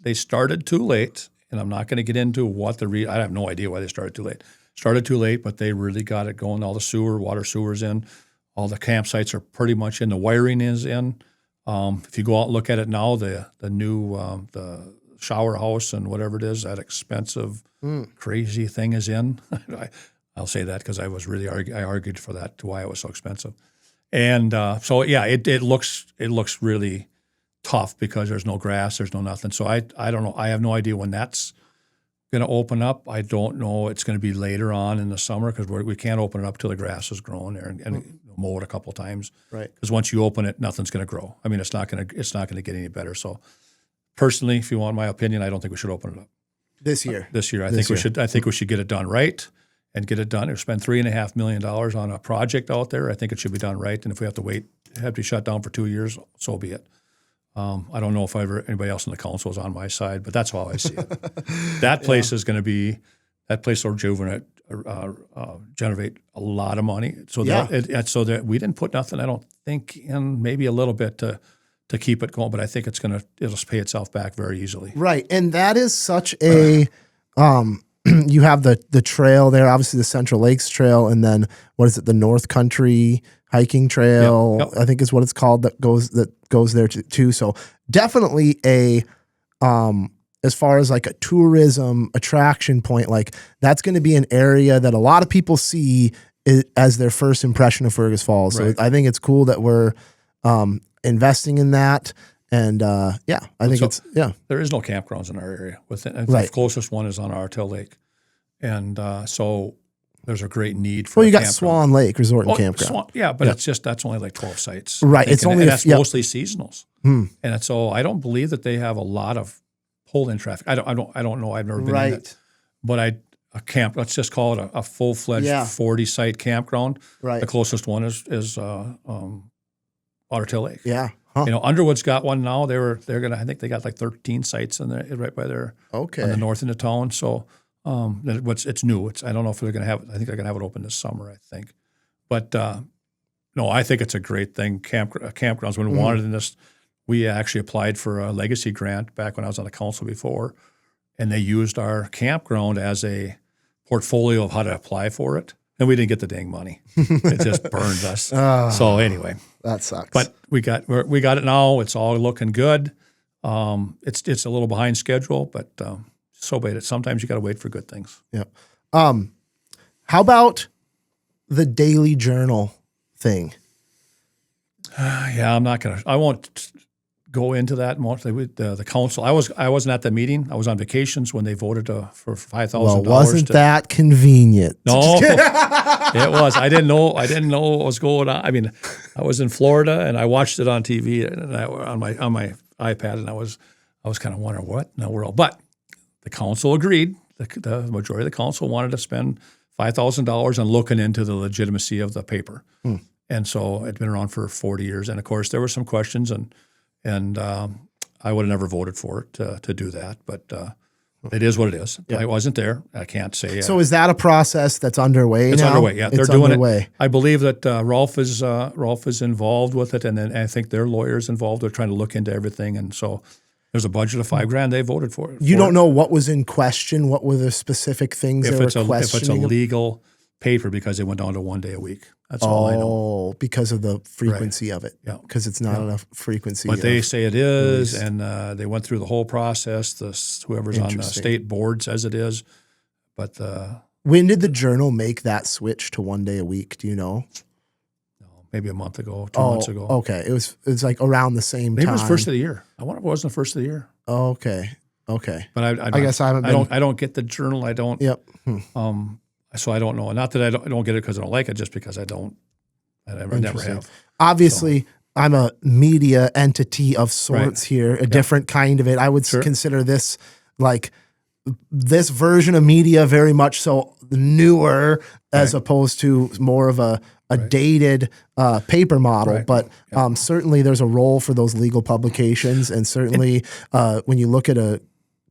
[SPEAKER 2] they started too late, and I'm not going to get into what I have no idea why they started too late. Started too late, but they really got it going. All the water sewers in. All the campsites are pretty much in. The wiring is in. If you go out and look at it now, the new the shower house and whatever it is, that expensive, crazy thing is in. I'll say that because I was really I argued for that to why it was so expensive, and it looks really tough because there's no grass, there's no nothing. So I don't know. I have no idea when that's going to open up. I don't know. It's going to be later on in the summer because we can't open it up till the grass is grown there and mow it a couple of times.
[SPEAKER 1] Right.
[SPEAKER 2] Because once you open it, nothing's going to grow. I mean, it's not going to get any better. So personally, if you want my opinion, I don't think we should open it up
[SPEAKER 1] this year.
[SPEAKER 2] I think we should get it done right and get it done. Or spend $3.5 million on a project out there. I think it should be done right. And if we have to have to be shut down for 2 years, so be it. I don't know if anybody else in the council is on my side, but that's how I see it. That place is going to be that place will generate a lot of money. So that we didn't put nothing, I don't think, in maybe a little bit to keep it going, but I think it'll pay itself back very easily.
[SPEAKER 1] Right, and that is such a you have the trail there, obviously the Central Lakes Trail, and then what is it, the North Country hiking trail? Yep. I think is what it's called that goes there too. So definitely as far as like a tourism attraction point, like that's going to be an area that a lot of people see as their first impression of Fergus Falls. So I think it's cool that we're investing in that. And I think
[SPEAKER 2] there is no campgrounds in our area. The closest one is on Artel Lake, and so there's a great need for.
[SPEAKER 1] Well, you got Swan Lake Resort and Campground.
[SPEAKER 2] But that's only like 12 sites.
[SPEAKER 1] Right,
[SPEAKER 2] it's only that's mostly seasonals, and so I don't believe that they have a lot of pull-in traffic. I don't know. I've never been in it, but a camp. Let's just call it a full-fledged 40-site campground.
[SPEAKER 1] Right,
[SPEAKER 2] the closest one is Otter Lake.
[SPEAKER 1] Yeah. Huh.
[SPEAKER 2] Underwood's got one now. I think they got like 13 sites in there right by there.
[SPEAKER 1] Okay.
[SPEAKER 2] On the north end of town. So it's new. I don't know if they're going to have it. I think they're going to have it open this summer, I think. But no, I think it's a great thing. Campgrounds, when we wanted in this, we actually applied for a legacy grant back when I was on the council before, and they used our campground as a portfolio of how to apply for it. And we didn't get the dang money. It just burned us. So anyway,
[SPEAKER 1] that sucks.
[SPEAKER 2] But we got it now. It's all looking good. It's a little behind schedule, but so be it. Sometimes you got to wait for good things.
[SPEAKER 1] Yeah. How about the daily journal thing?
[SPEAKER 2] I'm not gonna. I won't go into that much. The council. I wasn't at the meeting. I was on vacations when they voted for $5,000.
[SPEAKER 1] Well, wasn't that convenient?
[SPEAKER 2] No, it was. I didn't know what was going on. I mean, I was in Florida and I watched it on TV and on my iPad, and I was kind of wondering what in the world. But the council agreed. The majority of the council wanted to spend $5,000 on looking into the legitimacy of the paper. And so it'd been around for 40 years. And of course, there were some questions, and I would have never voted for it to do that. But it is what it is. Yeah. I wasn't there. I can't say.
[SPEAKER 1] So is that a process that's underway now?
[SPEAKER 2] It's underway, yeah. They're doing it. I believe that Rolf is involved with it, and then I think their lawyer's involved. They're trying to look into everything. And so there's a budget of $5,000. They voted for it.
[SPEAKER 1] You don't know what was in question? What were the specific things they were questioning?
[SPEAKER 2] If it's a legal paper, because it went down to 1 day a week. That's all I know.
[SPEAKER 1] Oh, because of the frequency of it. Yeah. Because it's not enough frequency.
[SPEAKER 2] But they say it is, and they went through the whole process. Whoever's on the state board says it is. But
[SPEAKER 1] when did the Journal make that switch to 1 day a week? Do you know?
[SPEAKER 2] No, maybe a month ago, 2 months ago.
[SPEAKER 1] Okay. It was like around the same time.
[SPEAKER 2] Maybe it was first of the year. I wonder if it wasn't the first of the year.
[SPEAKER 1] Oh, okay. Okay.
[SPEAKER 2] But I guess I haven't been. I don't get the Journal. I don't.
[SPEAKER 1] Yep.
[SPEAKER 2] So I don't know. Not that I don't get it because I don't like it, just because I don't. I never have.
[SPEAKER 1] Obviously, I'm a media entity of sorts here, a different kind of it. I would consider this like this version of media very much so newer as opposed to more of a dated paper model. But certainly there's a role for those legal publications. And certainly when you look at a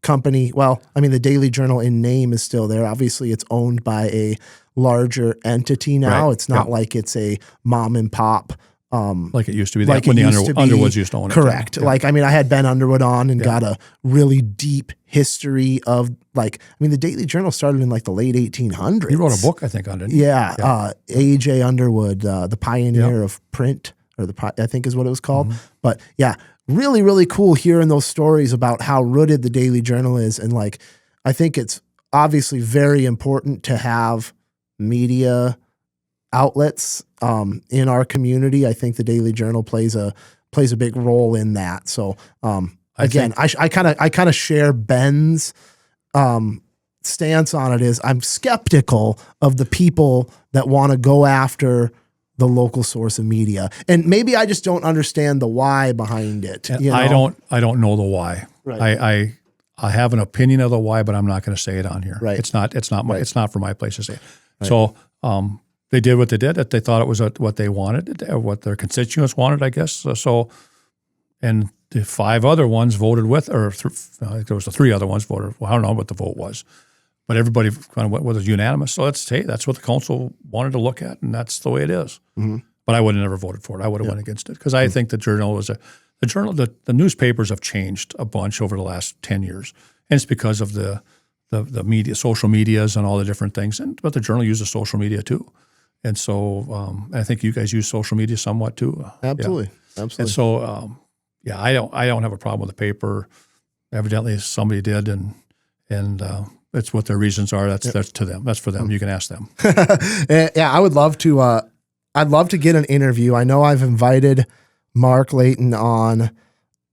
[SPEAKER 1] company, well, I mean, the Daily Journal in name is still there. Obviously, it's owned by a larger entity now. It's not like it's a mom and pop.
[SPEAKER 2] Like it used to be. Like when the Underwoods used to own it.
[SPEAKER 1] Correct. Yeah. Like, I mean, I had Ben Underwood on and got a really deep history of like, I mean, the Daily Journal started in like the late 1800s.
[SPEAKER 2] He wrote a book, I think, on it.
[SPEAKER 1] Yeah. A.J. Underwood, the pioneer of print, or I think is what it was called. But yeah, really, really cool hearing those stories about how rooted the Daily Journal is. And like, I think it's obviously very important to have media outlets in our community. I think the Daily Journal plays a big role in that. So again, I kind of share Ben's stance on it. Is I'm skeptical of the people that want to go after the local source of media, and maybe I just don't understand the why behind it. You know?
[SPEAKER 2] I don't know the why. Right. I have an opinion of the why, but I'm not going to say it on here. Right. It's not for my place to say. Right. So they did what they did. They thought it was what they wanted, what their constituents wanted, I guess. So, and the 5 other ones voted with, or I think there was the 3 other ones voted. Well, I don't know what the vote was, but everybody kind of went with it unanimous. So that's what the council wanted to look at, and that's the way it is. But I would have never voted for it. I would have went against it because I think the Journal was the newspapers have changed a bunch over the last 10 years, and it's because of the media, social medias, and all the different things. But the Journal uses social media too. And so I think you guys use social media somewhat too.
[SPEAKER 1] Absolutely.
[SPEAKER 2] Yeah. Absolutely. And so, I don't have a problem with the paper. Evidently somebody did, and it's what their reasons are. That's to them. That's for them. You can ask them.
[SPEAKER 1] Yeah, I would love to. I'd love to get an interview. I know I've invited Mark Layton on,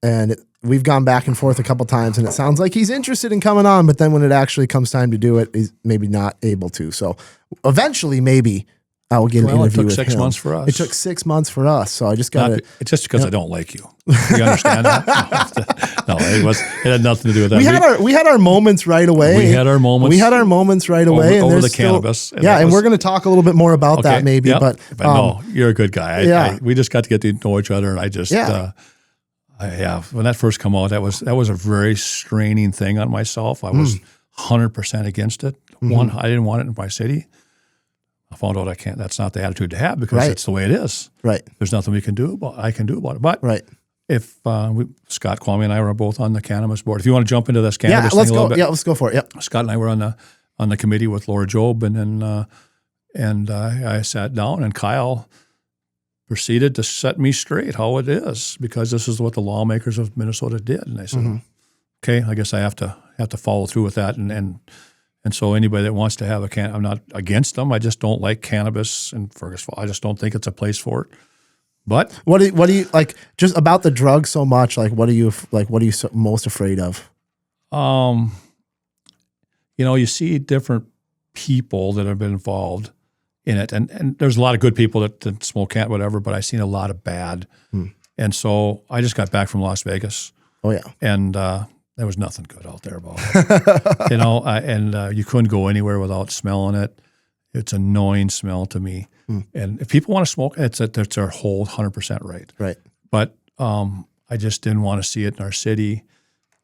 [SPEAKER 1] and we've gone back and forth a couple times, and it sounds like he's interested in coming on, but then when it actually comes time to do it, he's maybe not able to. So evenally, maybe I will get an interview with him.
[SPEAKER 2] It took 6 months for us.
[SPEAKER 1] It took 6 months for us, so I just got to.
[SPEAKER 2] It's just because I don't like you. You understand that? No, it had nothing to do with that.
[SPEAKER 1] We had our moments right away.
[SPEAKER 2] We had our moments
[SPEAKER 1] right away.
[SPEAKER 2] Over the cannabis.
[SPEAKER 1] And we're going to talk a little bit more about that maybe. Yep. But
[SPEAKER 2] no, you're a good guy. We just got to get to know each other, and I just when that first came out, that was a very straining thing on myself. I was 100% against it. One, I didn't want it in my city. I found out I can't. That's not the attitude to have because it's the way it is.
[SPEAKER 1] Right.
[SPEAKER 2] There's nothing I can do about it. But if Scott Kwame and I were both on the cannabis board, if you want to jump into this cannabis thing a little bit,
[SPEAKER 1] let's go for it. Yep.
[SPEAKER 2] Scott and I were on the committee with Laura Job, and then I sat down, and Kyle proceeded to set me straight how it is, because this is what the lawmakers of Minnesota did. And I said, okay, I guess I have to follow through with that. And so anybody that wants to have I'm not against them. I just don't like cannabis in Fergus Falls. I just don't think it's a place for it. But
[SPEAKER 1] what do you like just about the drug so much? Like, what are you most afraid of?
[SPEAKER 2] You see different people that have been involved in it, and there's a lot of good people that smoke can't whatever, but I've seen a lot of bad. And so I just got back from Las Vegas.
[SPEAKER 1] Oh yeah,
[SPEAKER 2] and there was nothing good out there about it. And you couldn't go anywhere without smelling it. It's an annoying smell to me. And if people want to smoke, it's their whole 100% right.
[SPEAKER 1] Right.
[SPEAKER 2] But I just didn't want to see it in our city.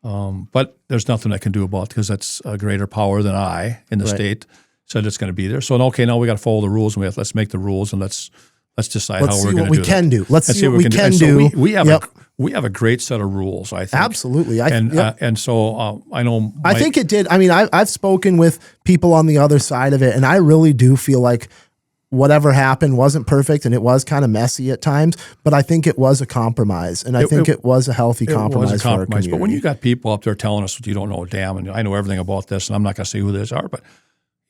[SPEAKER 2] But there's nothing I can do about it because that's a greater power than I in the state said it's going to be there. So okay, now we got to follow the rules, and let's make the rules, and let's decide how we're going to do it.
[SPEAKER 1] Let's see what we can do.
[SPEAKER 2] So we have a great set of rules, I think.
[SPEAKER 1] Absolutely.
[SPEAKER 2] And so I know.
[SPEAKER 1] I think it did. I mean, I've spoken with people on the other side of it, and I really do feel like whatever happened wasn't perfect, and it was kind of messy at times, but I think it was a compromise, and I think it was a healthy compromise for our community.
[SPEAKER 2] But when you got people up there telling us you don't know a damn, and I know everything about this, and I'm not going to say who these are, but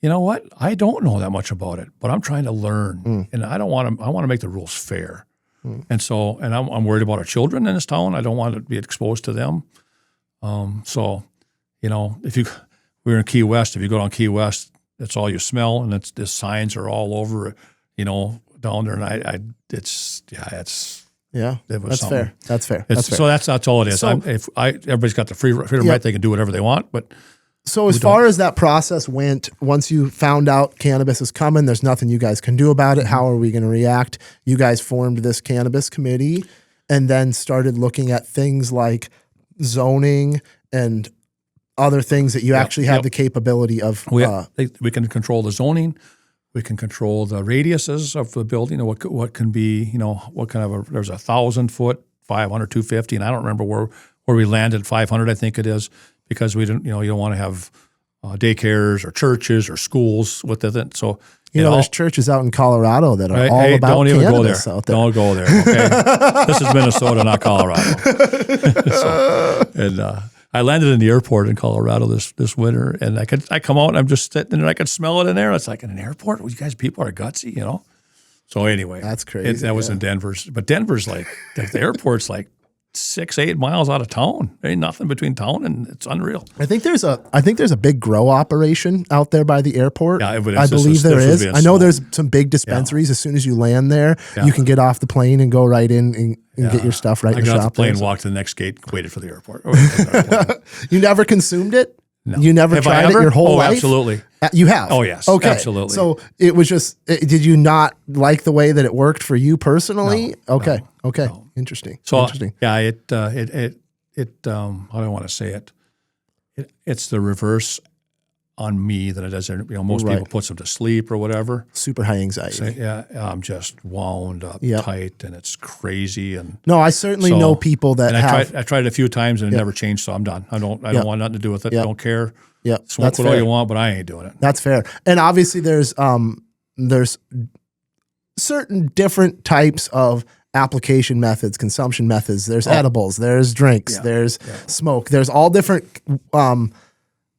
[SPEAKER 2] you know what? I don't know that much about it, but I'm trying to learn, and I want to make the rules fair. And so, and I'm worried about our children in this town. I don't want to be exposed to them. So, if we're in Key West, if you go down Key West, that's all you smell, and the signs are all over, down there. And that's
[SPEAKER 1] fair. That's fair.
[SPEAKER 2] So that's all it is.
[SPEAKER 1] So,
[SPEAKER 2] everybody's got the freedom right; they can do whatever they want, but.
[SPEAKER 1] So as far as that process went, once you found out cannabis is coming, there's nothing you guys can do about it. How are we going to react? You guys formed this cannabis committee and then started looking at things like zoning and other things that you actually have the capability of.
[SPEAKER 2] We can control the zoning. We can control the radiuses of the building. What can be, what kind of there's 1,000 foot, 500, 250, and I don't remember where we landed, 500 I think it is. Because we don't, you don't want to have daycares or churches or schools with it. So
[SPEAKER 1] there's churches out in Colorado that are all about
[SPEAKER 2] don't even
[SPEAKER 1] cannabis
[SPEAKER 2] go there.
[SPEAKER 1] out there.
[SPEAKER 2] Don't go there. Okay, this is Minnesota, not Colorado. I landed in the airport in Colorado this winter, and I come out and I'm just sitting there and I could smell it in there. It's like in an airport. Well, you guys, people are gutsy, So anyway,
[SPEAKER 1] that's crazy.
[SPEAKER 2] That was in Denver's, but Denver's like the airport's like 6-8 miles out of town. There ain't nothing between town, and it's unreal.
[SPEAKER 1] I think there's a big grow operation out there by the airport.
[SPEAKER 2] Yeah,
[SPEAKER 1] I believe there is. I know there's some big dispensaries. As soon as you land there, you can get off the plane and go right in and get your stuff right in the shop.
[SPEAKER 2] I got off the plane, walked to the next gate, waited for the airport.
[SPEAKER 1] You never consumed it?
[SPEAKER 2] No.
[SPEAKER 1] You never tried it your whole life?
[SPEAKER 2] Absolutely.
[SPEAKER 1] You have?
[SPEAKER 2] Oh, yes.
[SPEAKER 1] Okay.
[SPEAKER 2] Absolutely.
[SPEAKER 1] So it was just, did you not like the way that it worked for you personally?
[SPEAKER 2] No,
[SPEAKER 1] okay.
[SPEAKER 2] No,
[SPEAKER 1] okay.
[SPEAKER 2] No.
[SPEAKER 1] Interesting.
[SPEAKER 2] So,
[SPEAKER 1] interesting.
[SPEAKER 2] Yeah, it how do I want to say it? It's the reverse on me than it does. Most people puts them to sleep or whatever.
[SPEAKER 1] Super high anxiety.
[SPEAKER 2] So, I'm just wound up tight, and it's crazy. And
[SPEAKER 1] no, I certainly know people that
[SPEAKER 2] I tried it a few times and it never changed. So I'm done. I don't want nothing to do with it. Don't care.
[SPEAKER 1] Yeah,
[SPEAKER 2] smoke what all you want, but I ain't doing it.
[SPEAKER 1] That's fair. And obviously, there's certain different types of application methods, consumption methods. There's edibles, there's drinks, there's smoke. There's all different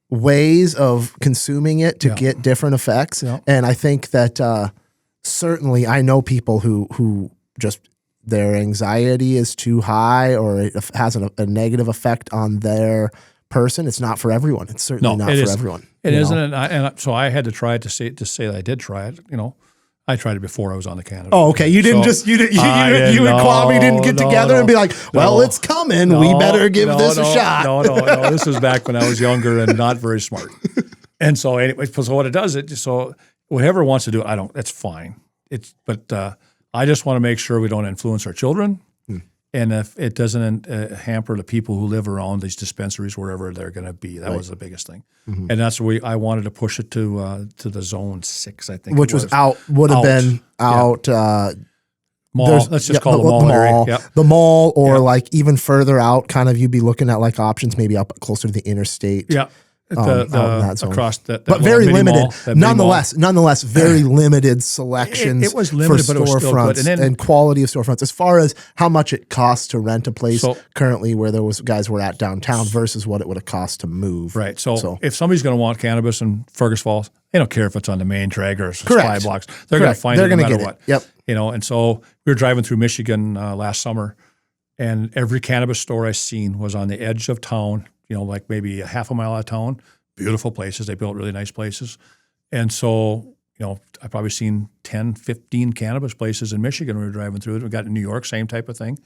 [SPEAKER 1] ways of consuming it to get different effects. Yeah. And I think that certainly I know people who just their anxiety is too high or it has a negative effect on their person. It's not for everyone. It's certainly not for everyone.
[SPEAKER 2] It isn't. And so I had to try it to say that I did try it, I tried it before I was on the cannabis.
[SPEAKER 1] Oh, okay. You didn't you and Kwame didn't get together and be like, well, it's coming. We better give this a shot.
[SPEAKER 2] No. This was back when I was younger and not very smart. And so anyway, so what it does, so whoever wants to do it, that's fine. But I just want to make sure we don't influence our children. And if it doesn't hamper the people who live around these dispensaries, wherever they're going to be, that was the biggest thing. Mm-hmm. And that's where I wanted to push it to the zone 6, I think,
[SPEAKER 1] which was out. Would have been out.
[SPEAKER 2] Mall. Let's just call it the mall area. Yep.
[SPEAKER 1] The mall, or like even further out. Kind of, you'd be looking at like options maybe up closer to the interstate.
[SPEAKER 2] Yeah.
[SPEAKER 1] out in that zone.
[SPEAKER 2] Across that
[SPEAKER 1] but very limited.
[SPEAKER 2] Mall,
[SPEAKER 1] nonetheless, very limited selections.
[SPEAKER 2] It was limited,
[SPEAKER 1] for
[SPEAKER 2] but it was still good.
[SPEAKER 1] storefronts and quality of storefronts. As far as how much it costs to rent a place currently, where those guys were at downtown versus what it would have cost to move.
[SPEAKER 2] Right. So if somebody's going to want cannabis in Fergus Falls, they don't care if it's on the main drag or supply blocks. They're going to find it no matter what.
[SPEAKER 1] Yep.
[SPEAKER 2] And so we were driving through Michigan last summer, and every cannabis store I seen was on the edge of town. Like maybe a half a mile out of town. Beautiful places. They built really nice places. And so, I've probably seen 10, 15 cannabis places in Michigan when we were driving through it. We got in New York, same type of thing.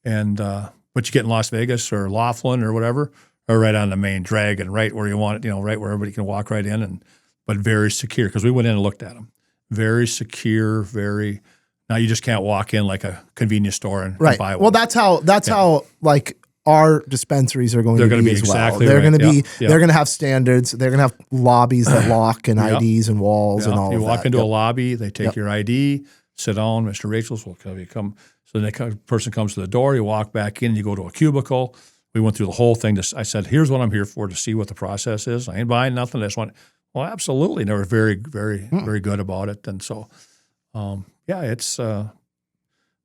[SPEAKER 2] And but you get in Las Vegas or Laughlin or whatever, or right on the main drag and right where you want it, right where everybody can walk right in, but very secure, because we went in and looked at them. Very secure, very – now you just can't walk in like a convenience store and buy one.
[SPEAKER 1] Well, that's how like – our dispensaries are going to be as
[SPEAKER 2] exactly
[SPEAKER 1] well. They're
[SPEAKER 2] right.
[SPEAKER 1] going to be. They're going to have standards. They're going to have lobbies that lock and IDs and walls and all.
[SPEAKER 2] You
[SPEAKER 1] of
[SPEAKER 2] walk
[SPEAKER 1] that.
[SPEAKER 2] into a lobby. They take your ID. Sit down. Mr. Rachel's will come. So the person comes to the door. You walk back in. You go to a cubicle. We went through the whole thing. I said, "Here's what I'm here for, to see what the process is. I ain't buying nothing. I just want." Well, absolutely. And they were very, very, very good about it. And so, it's.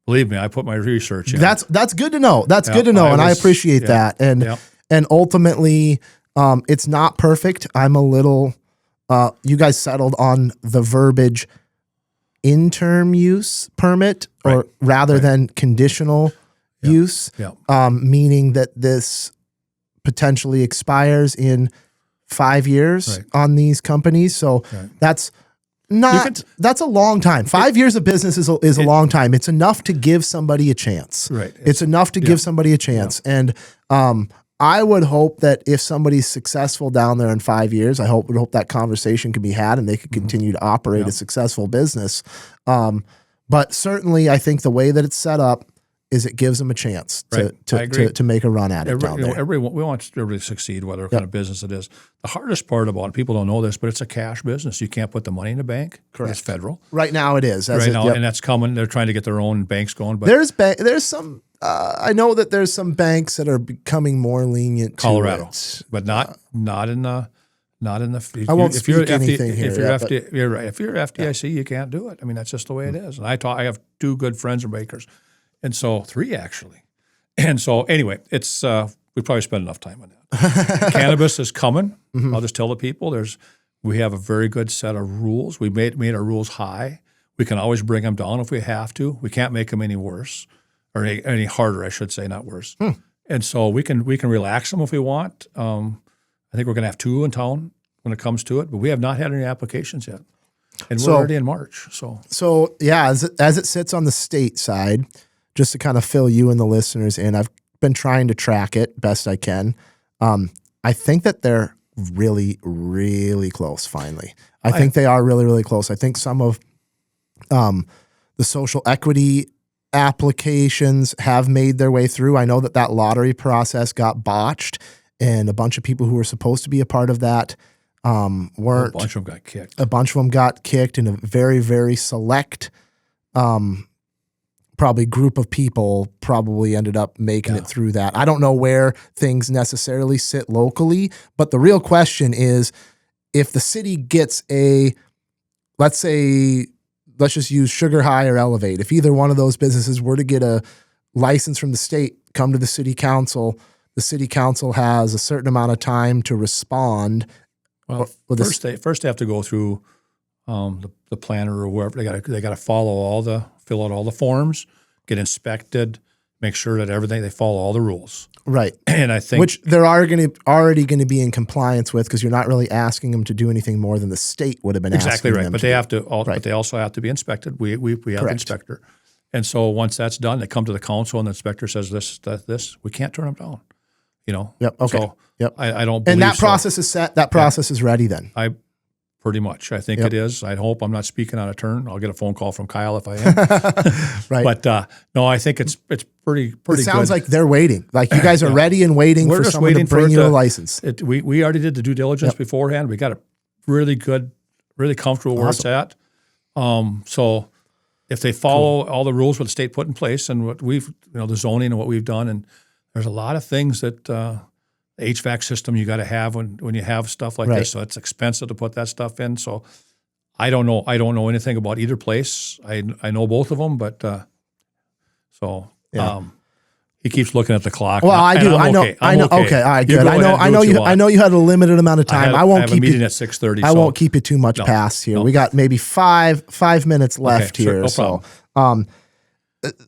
[SPEAKER 2] Believe me, I put my research in.
[SPEAKER 1] That's good to know. That's good to know, and I appreciate that. And ultimately, it's not perfect. I'm a little. You guys settled on the verbiage interim use permit, or rather than conditional use, meaning that this potentially expires in 5 years on these companies. So that's. That's a long time. 5 years of business is a long time. It's enough to give somebody a chance.
[SPEAKER 2] Right.
[SPEAKER 1] It's enough to give somebody a chance. And I would hope that if somebody's successful down there in 5 years, I would hope that conversation could be had and they could continue to operate a successful business. But certainly, I think the way that it's set up is it gives them a chance to make a run at it down there.
[SPEAKER 2] We want everybody to succeed, whatever kind of business it is. The hardest part about it, people don't know this, but it's a cash business. You can't put the money in the bank. Correct. It's federal.
[SPEAKER 1] Right now it is.
[SPEAKER 2] And that's coming. They're trying to get their own banks going. But
[SPEAKER 1] there's some. I know that there's some banks that are becoming more lenient.
[SPEAKER 2] Colorado,
[SPEAKER 1] to it.
[SPEAKER 2] but not in the.
[SPEAKER 1] I won't speak anything here.
[SPEAKER 2] You're right. If you're FDIC, you can't do it. I mean, that's just the way it is. And I have 2 good friends and bakers. And so 3 actually. And so anyway, it's we probably spent enough time on that. Cannabis is coming. Mm-hmm. I'll just tell the people we have a very good set of rules. We made our rules high. We can always bring them down if we have to. We can't make them any worse or any harder, I should say, not worse. And so we can relax them if we want. I think we're going to have 2 in town when it comes to it, but we have not had any applications yet. And we're already in March. So
[SPEAKER 1] yeah, as it sits on the state side, just to kind of fill you and the listeners in, I've been trying to track it best I can. I think that they're really, really close finally. I think they are really, really close. I think some of the social equity applications have made their way through. I know that lottery process got botched, and a bunch of people who were supposed to be a part of that weren't.
[SPEAKER 2] A bunch of them got kicked.
[SPEAKER 1] A bunch of them got kicked, and a very, very select probably group of people probably ended up making it through that. I don't know where things necessarily sit locally, but the real question is, if the city gets let's just use Sugar High or Elevate. If either one of those businesses were to get a license from the state, come to the city council has a certain amount of time to respond.
[SPEAKER 2] Well, first they have to go through the planner or whoever. They got to fill out all the forms, get inspected, make sure that they follow all the rules. Right. And I think
[SPEAKER 1] which they're already going to be in compliance with, because you're not really asking them to do anything more than the state would have been asking them.
[SPEAKER 2] But they have to. But they also have to be inspected. We have an inspector, and so once that's done, they come to the council, and the inspector says this. We can't turn them down.
[SPEAKER 1] Yep. Okay.
[SPEAKER 2] So
[SPEAKER 1] yep.
[SPEAKER 2] I don't believe
[SPEAKER 1] and that process is set. That process is ready then.
[SPEAKER 2] Pretty much. I think it is. I hope I'm not speaking out of turn. I'll get a phone call from Kyle if I am.
[SPEAKER 1] Right.
[SPEAKER 2] But no, I think it's pretty good.
[SPEAKER 1] It sounds like they're waiting. Like you guys are ready and waiting for someone to bring you a license.
[SPEAKER 2] We already did the due diligence beforehand. We got a really good, really comfortable where it's at. So if they follow all the rules what the state put in place and what we've, the zoning and what we've done, and there's a lot of things that HVAC system you got to have when you have stuff like this. So it's expensive to put that stuff in. So I don't know anything about either place. I know both of them, but he keeps looking at the clock.
[SPEAKER 1] Well, I do. I know. Okay. Okay. All right. Good. I know you had a limited amount of time. I won't keep
[SPEAKER 2] a meeting at 6:30.
[SPEAKER 1] I won't keep you too much past here. We got maybe five minutes left here.
[SPEAKER 2] Sure, no
[SPEAKER 1] problem.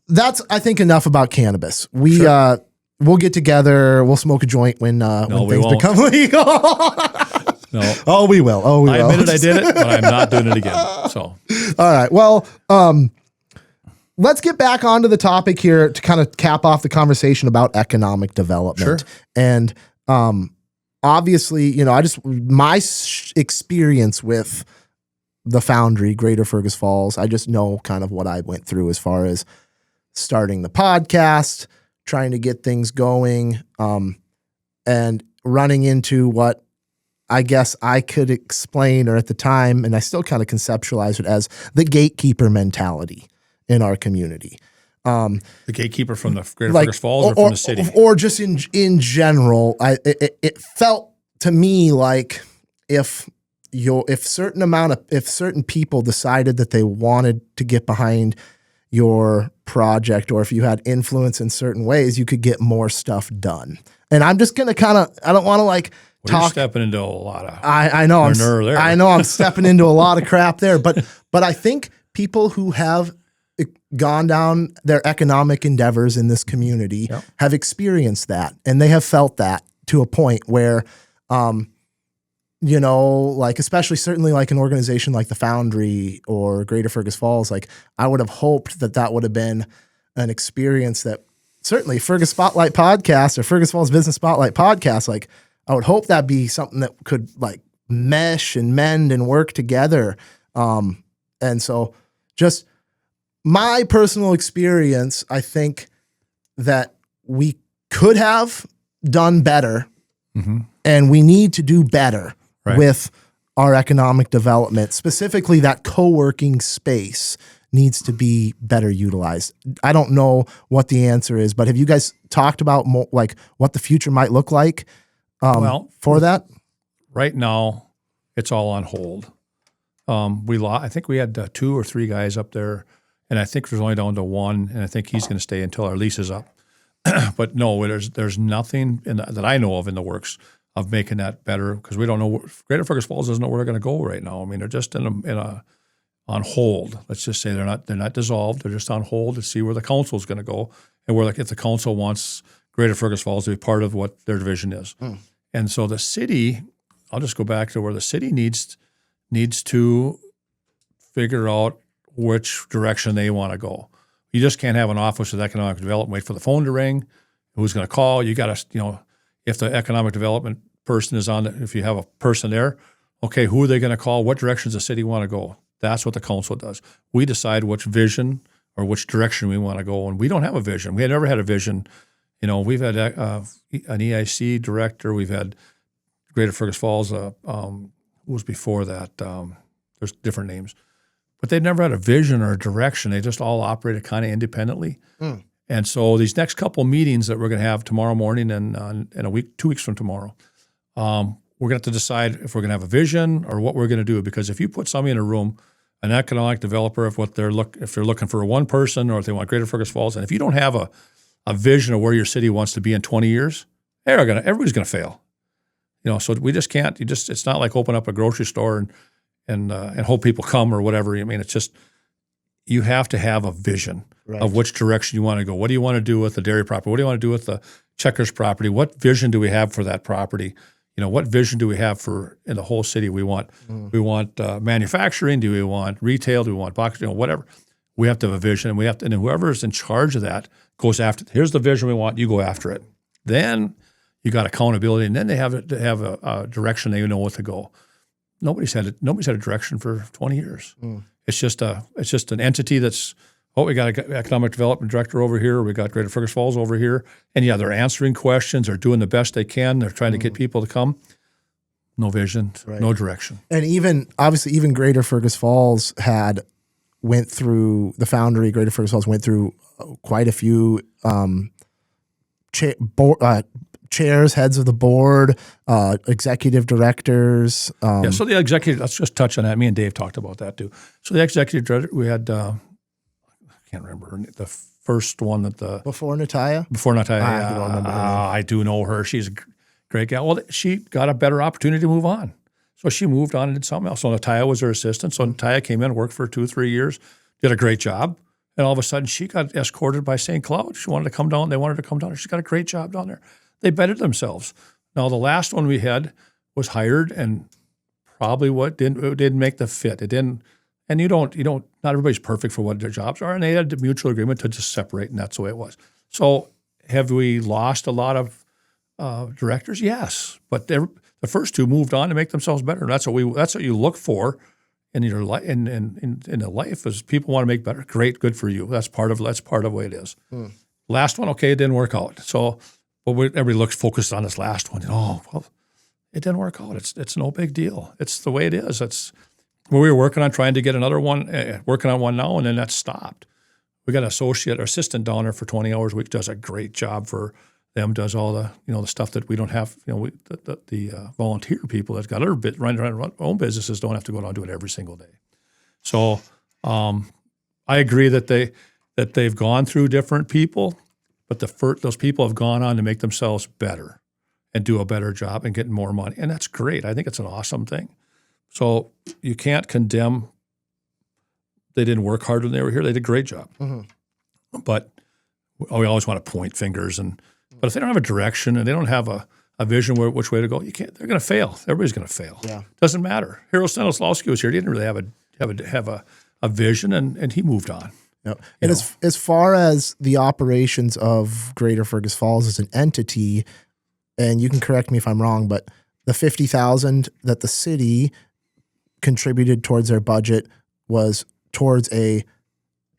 [SPEAKER 1] That's, I think, enough about cannabis. We'll get together. We'll smoke a joint when things become legal.
[SPEAKER 2] No.
[SPEAKER 1] Oh, we will.
[SPEAKER 2] I admitted I did it, but I'm not doing it again. So,
[SPEAKER 1] all right. Well, let's get back onto the topic here to kind of cap off the conversation about economic development.
[SPEAKER 2] Sure.
[SPEAKER 1] And obviously, my experience with the Foundry, Greater Fergus Falls, I just know kind of what I went through as far as starting the podcast, trying to get things going, and running into what I guess I could explain, or at the time, and I still kind of conceptualize it as the gatekeeper mentality in our community.
[SPEAKER 2] The gatekeeper from the Greater Fergus Falls or from the city?
[SPEAKER 1] Or just in general, it felt to me like if certain people decided that they wanted to get behind your project, or if you had influence in certain ways, you could get more stuff done. And I'm just gonna I don't want to talk.
[SPEAKER 2] You're stepping into a lot of.
[SPEAKER 1] I know I'm stepping into a lot of crap there, but I think people who have gone down their economic endeavors in this community have experienced that, and they have felt that to a point where, especially certainly like an organization like the Foundry or Greater Fergus Falls, I would have hoped that would have been an experience that certainly Fergus Spotlight Podcast or Fergus Falls Business Spotlight Podcast, I would hope that'd be something that could mesh and mend and work together. And so just my personal experience, I think that we could have done better, and we need to do better with our economic development. Specifically, that co-working space needs to be better utilized. I don't know what the answer is, but have you guys talked about more, what the future might look like for that?
[SPEAKER 2] Right now, it's all on hold. I think we had 2 or 3 guys up there, and I think there's only down to 1, and I think he's going to stay until our lease is up. But no, there's nothing that I know of in the works of making that better, because we don't know. Greater Fergus Falls doesn't know where they're going to go right now. I mean, they're just on hold. Let's just say they're not dissolved. They're just on hold to see where the council is going to go, and if the council wants Greater Fergus Falls to be part of what their division is. And so the city, I'll just go back to where the city needs to figure out which direction they want to go. You just can't have an office with economic development, wait for the phone to ring. Who's going to call? You got to, if the economic development person is on, if you have a person there, okay, who are they going to call? What directions the city want to go? That's what the council does. We decide which vision or which direction we want to go, and we don't have a vision. We had never had a vision. We've had an EIC director. We've had Greater Fergus Falls. Who was before that? There's different names. But they've never had a vision or a direction. They just all operated kind of independently. And so these next couple meetings that we're going to have tomorrow morning and in a week, 2 weeks from tomorrow, we're going to have to decide if we're going to have a vision or what we're going to do. Because if you put somebody in a room, an economic developer, if they're looking for one person, or if they want Greater Fergus Falls, and if you don't have a vision of where your city wants to be in 20 years, everybody's going to fail. So we just can't. It's not like open up a grocery store and hope people come or whatever. I mean, it's just you have to have a vision of which direction you want to go. What do you want to do with the dairy property? What do you want to do with the Checkers property? What vision do we have for that property? What vision do we have for in the whole city? We want manufacturing. Do we want retail? Do we want box? Whatever. We have to have a vision, and whoever's in charge of that goes after. Here's the vision we want. You go after it. Then you got accountability, and then they have a direction. They know what to go. Nobody's had a direction for 20 years. It's just an entity that's, we got an economic development director over here. We got Greater Fergus Falls over here. And they're answering questions. They're doing the best they can. They're trying to get people to come. No vision, no direction.
[SPEAKER 1] And obviously Greater Fergus Falls went through the Foundry. Greater Fergus Falls went through quite a few chairs, heads of the board, executive directors.
[SPEAKER 2] So the executive, let's just touch on that. Me and Dave talked about that too. So the executive director, we had, I can't remember the first one
[SPEAKER 1] Before Natalia?
[SPEAKER 2] I don't remember her name. I do know her. She's a great gal. Well, she got a better opportunity to move on. So she moved on and did something else. So Natalia was her assistant. So Natalia came in, worked for 2-3 years, did a great job. And all of a sudden she got escorted by St. Cloud. She wanted to come down. They wanted to come down. She got a great job down there. They bettered themselves. Now the last one we had was hired and probably didn't make the fit. It didn't. And you don't, not everybody's perfect for what their jobs are. And they had a mutual agreement to just separate, and that's the way it was. So have we lost a lot of directors? Yes. But the first two moved on to make themselves better. That's what you look for in your life. In the life is people want to make better. Great, good for you. That's part of the way it is. Last one, okay, it didn't work out. So, but everybody looks focused on this last one. Oh, well, it didn't work out. It's no big deal. It's the way it is. We were working on trying to get another one, working on one now, and then that stopped. We got an assistant down there for 20 hours a week, does a great job for them, does all the the stuff that we don't have. The volunteer people that's got other run own businesses don't have to go out and do it every single day. So I agree that they've gone through different people, but those people have gone on to make themselves better and do a better job and get more money, and that's great. I think it's an awesome thing. So you can't condemn they didn't work hard when they were here. They did a great job. Mm-hmm. But we always want to point fingers. But if they don't have a direction and they don't have a vision which way to go, they're going to fail. Everybody's going to fail. Yeah. Doesn't matter. Hero Stanislawski was here. He didn't really have a vision, and he moved on. Yep.
[SPEAKER 1] And as far as the operations of Greater Fergus Falls as an entity, and you can correct me if I'm wrong, but the $50,000 that the city contributed towards their budget was towards a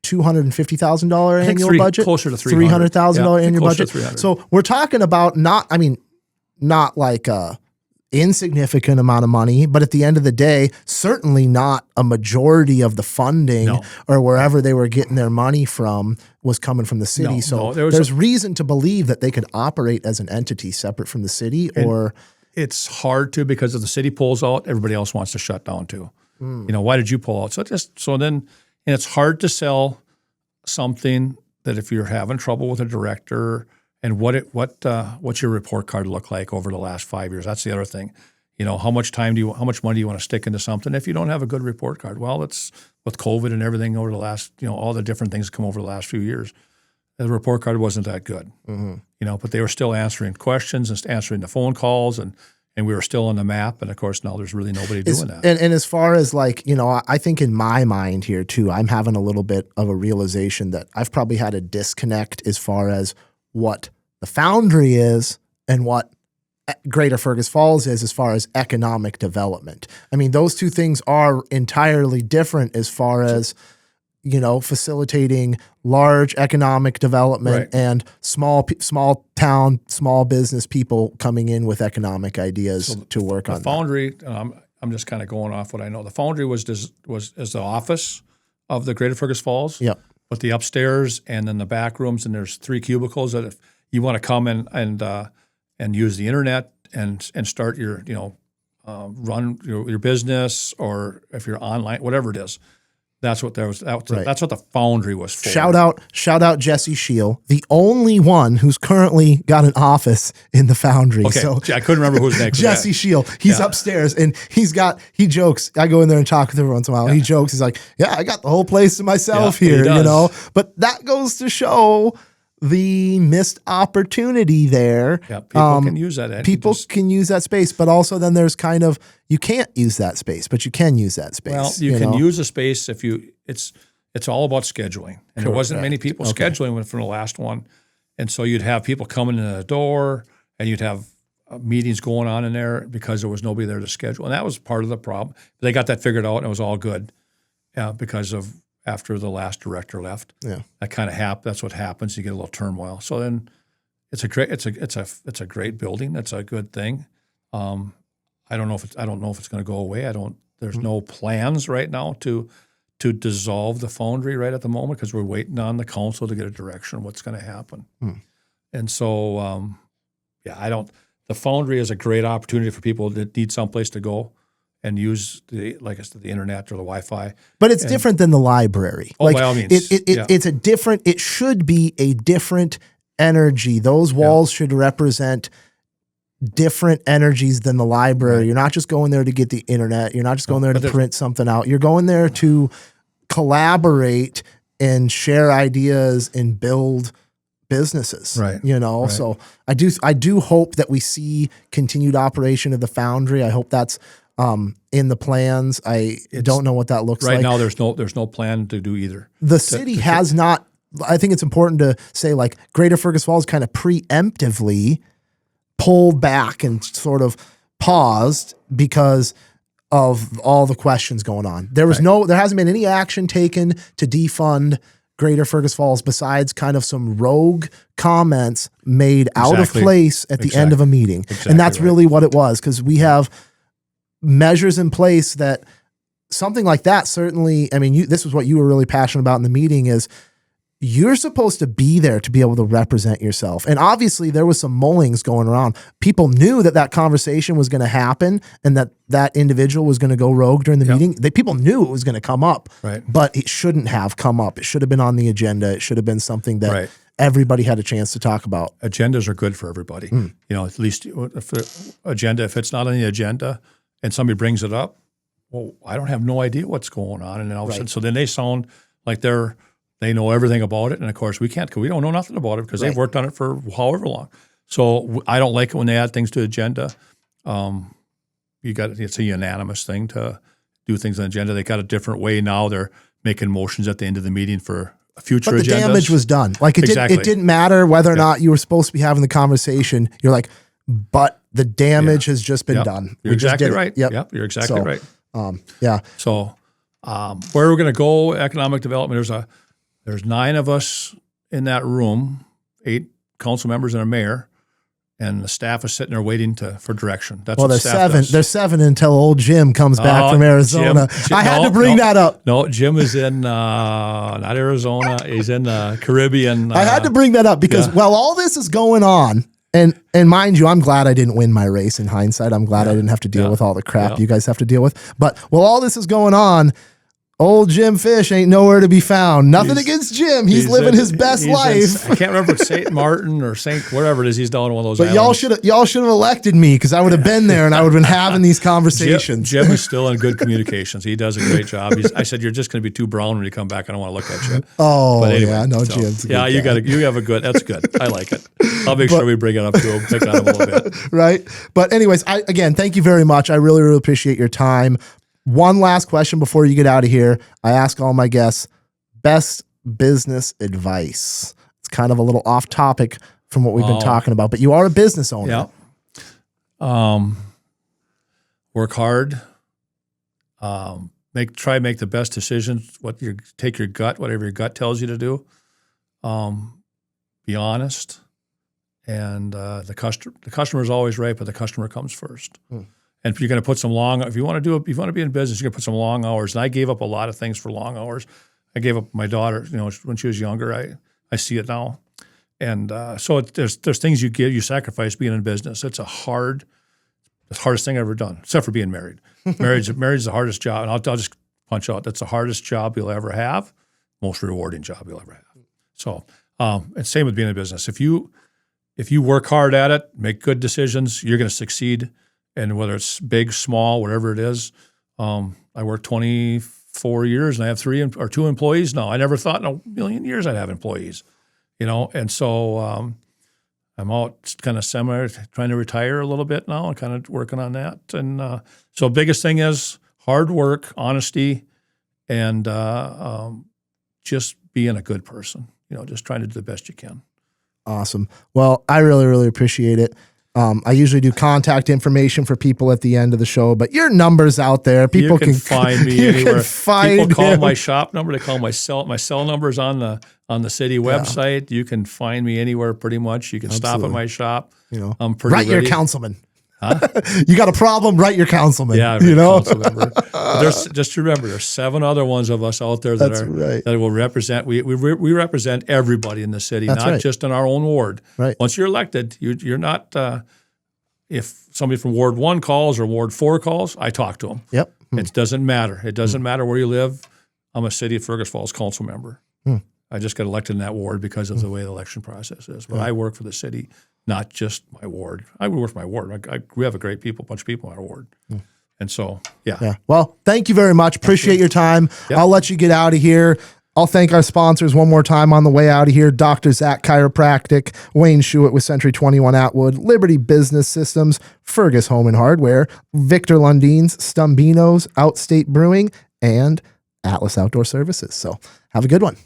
[SPEAKER 1] $250,000 annual budget,
[SPEAKER 2] closer to $300,000
[SPEAKER 1] annual budget. So we're talking about not like a insignificant amount of money, but at the end of the day, certainly not a majority of the funding or wherever they were getting their money from was coming from the city. There's reason to believe that they could operate as an entity separate from the city, or
[SPEAKER 2] it's hard to, because if the city pulls out, everybody else wants to shut down too. Why did you pull out? And it's hard to sell something that if you're having trouble with a director and what's your report card look like over the last 5 years? That's the other thing. How much money do you want to stick into something if you don't have a good report card? Well, it's with COVID and everything over the last, all the different things that come over the last few years. The report card wasn't that good, but they were still answering questions and answering the phone calls, and we were still on the map. And of course, now there's really nobody doing that.
[SPEAKER 1] And as far as I think in my mind here too, I'm having a little bit of a realization that I've probably had a disconnect as far as what the Foundry is and what Greater Fergus Falls is as far as economic development. I mean, those two things are entirely different as far as facilitating large economic development and small town, small business people coming in with economic ideas to work on.
[SPEAKER 2] The Foundry, I'm just kind of going off what I know. The Foundry was the office of the Greater Fergus Falls.
[SPEAKER 1] Yep.
[SPEAKER 2] With the upstairs and then the back rooms, and there's 3 cubicles that if you want to come in and use the internet and start your run your business, or if you're online, whatever it is. That's what there was. That's what the Foundry was for.
[SPEAKER 1] Shout out Jesse Scheel, the only one who's currently got an office in the Foundry.
[SPEAKER 2] Okay, so I couldn't remember who's next.
[SPEAKER 1] Jesse Scheel, he's upstairs, and he jokes. I go in there and talk with him once in a while. He jokes. He's like, "Yeah, I got the whole place to myself here," But that goes to show the missed opportunity there.
[SPEAKER 2] Yeah, people can use that.
[SPEAKER 1] People can use that space, but also then there's kind of, you can't use that space, but you can use that space.
[SPEAKER 2] Well, you can use a space if it's all about scheduling. And there wasn't many people scheduling from the last one. And so you'd have people coming in the door, and you'd have meetings going on in there because there was nobody there to schedule. And that was part of the problem. They got that figured out, and it was all good because of after the last director left.
[SPEAKER 1] Yeah.
[SPEAKER 2] That kind of that's what happens. You get a little turmoil. So then it's a great building. It's a good thing. I don't know if it's going to go away. There's no plans right now to dissolve the Foundry right at the moment, because we're waiting on the council to get a direction on what's going to happen. And so I don't. The Foundry is a great opportunity for people that need someplace to go and use like I said, the internet or the Wi-Fi.
[SPEAKER 1] But it's different than the library.
[SPEAKER 2] Oh, by all means.
[SPEAKER 1] It's a different, it should be a different energy. Those walls should represent different energies than the library. Right. You're not just going there to get the internet. You're not just going there to print something out. You're going there to collaborate and share ideas and build businesses,
[SPEAKER 2] right?
[SPEAKER 1] So I do hope that we see continued operation of the Foundry. I hope that's in the plans. I don't know what that looks like.
[SPEAKER 2] Right now, there's no plan to do either.
[SPEAKER 1] The city has not. I think it's important to say, like, Greater Fergus Falls kind of preemptively pulled back and sort of paused because of all the questions going on. There hasn't been any action taken to defund Greater Fergus Falls besides kind of some rogue comments made out of place at the end of a meeting. Exactly, and that's really what it was, because we have measures in place that something like that certainly, I mean, this was what you were really passionate about in the meeting, is you're supposed to be there to be able to represent yourself. And obviously there was some mullings going around. People knew that conversation was going to happen and that individual was going to go rogue during the meeting. People knew it was going to come up, but it shouldn't have come up. It should have been on the agenda. It should have been something that everybody had a chance to talk about.
[SPEAKER 2] Agendas are good for everybody. At least if it's not on the agenda and somebody brings it up, well, I don't have no idea what's going on. And then all of a sudden, so then they sound like they know everything about it, and of course we can't, because we don't know nothing about it because they've worked on it for however long. So I don't like it when they add things to the agenda. It's a unanimous thing to do things on the agenda. They got a different way now. They're making motions at the end of the meeting for a future agendas. But the
[SPEAKER 1] damage was done. Like it didn't matter whether or not you were supposed to be having the conversation. You're like, but the damage has just been done.
[SPEAKER 2] You're exactly right. Yep, you're exactly right. So where we're going to go, economic development, there's 9 of us in that room, 8 council members and a mayor, and the staff is sitting there waiting for direction. That's what the staff does. There's 7
[SPEAKER 1] until old Jim comes back from Arizona. I had to bring that up.
[SPEAKER 2] No, Jim is in not Arizona. He's in the Caribbean.
[SPEAKER 1] I had to bring that up because while all this is going on, and mind you, I'm glad I didn't win my race in hindsight. I'm glad I didn't have to deal with all the crap you guys have to deal with. But while all this is going on, old Jim Fish ain't nowhere to be found. Nothing against Jim. He's living his best life.
[SPEAKER 2] I can't remember St. Martin or St. whatever it is. He's down in one of those
[SPEAKER 1] But
[SPEAKER 2] islands.
[SPEAKER 1] y'all should have elected me, because I would have been there and I would have been having these conversations.
[SPEAKER 2] Jim is still in good communications. He does a great job. I said, you're just going to be too brown when you come back. I don't want to look at you.
[SPEAKER 1] Oh, but anyway, yeah, no, Jim's a good
[SPEAKER 2] you have a good, that's good. I like it. I'll make sure we bring it up to him, pick on him a little bit.
[SPEAKER 1] Right. But anyways, again, thank you very much. I really, really appreciate your time. One last question before you get out of here. I ask all my guests, best business advice. It's kind of a little off topic from what we've been talking about, but you are a business owner.
[SPEAKER 2] Yeah. Work hard. Try to make the best decisions. Take your gut, whatever your gut tells you to do. Be honest. And the customer is always right, but the customer comes first. And if you're going to put if you want to be in business, you're going to put some long hours. And I gave up a lot of things for long hours. I gave up my daughter, when she was younger. I see it now. And so there's things you sacrifice being in business. It's the hardest thing I've ever done, except for being married. Marriage is the hardest job. And I'll just punch out, that's the hardest job you'll ever have, most rewarding job you'll ever have. So, and same with being in business. If you work hard at it, make good decisions, you're going to succeed. And whether it's big, small, whatever it is, I worked 24 years and I have 2 employees now. I never thought in a million years I'd have employees, And so I'm out kind of trying to retire a little bit now and kind of working on that. And so biggest thing is hard work, honesty, and just being a good person. Just trying to do the best you can.
[SPEAKER 1] Awesome. Well, I really, really appreciate it. I usually do contact information for people at the end of the show, but your number's out there. People can
[SPEAKER 2] find me anywhere. People call my shop number. They call my cell number's on the city website. You can find me anywhere pretty much. You can stop at my shop.
[SPEAKER 1] I'm pretty ready. Your councilman. You got a problem, write your councilman.
[SPEAKER 2] Yeah,
[SPEAKER 1] you know.
[SPEAKER 2] Council member. Just remember, there's 7 other ones of us out there that that will represent. We represent everybody in the city, not just in our own ward.
[SPEAKER 1] Right.
[SPEAKER 2] Once you're elected, you're not. If somebody from Ward 1 calls or Ward 4 calls, I talk to them.
[SPEAKER 1] Yep.
[SPEAKER 2] It doesn't matter. It doesn't matter where you live. I'm a City of Fergus Falls council member. I just got elected in that ward because of the way the election process is. But I work for the city, not just my ward. I work for my ward. We have a bunch of people in our ward. And so, yeah.
[SPEAKER 1] Well, thank you very much. Appreciate your time. Yep. I'll let you get out of here. I'll thank our sponsors one more time on the way out of here. Dr. Zack Chiropractic, Wayne Schuett with Century 21 Atwood, Liberty Business Systems, Fergus Home and Hardware, Victor Lundeen's, Stumbeano's, Outstate Brewing, and Atlas Outdoor Services. So have a good one.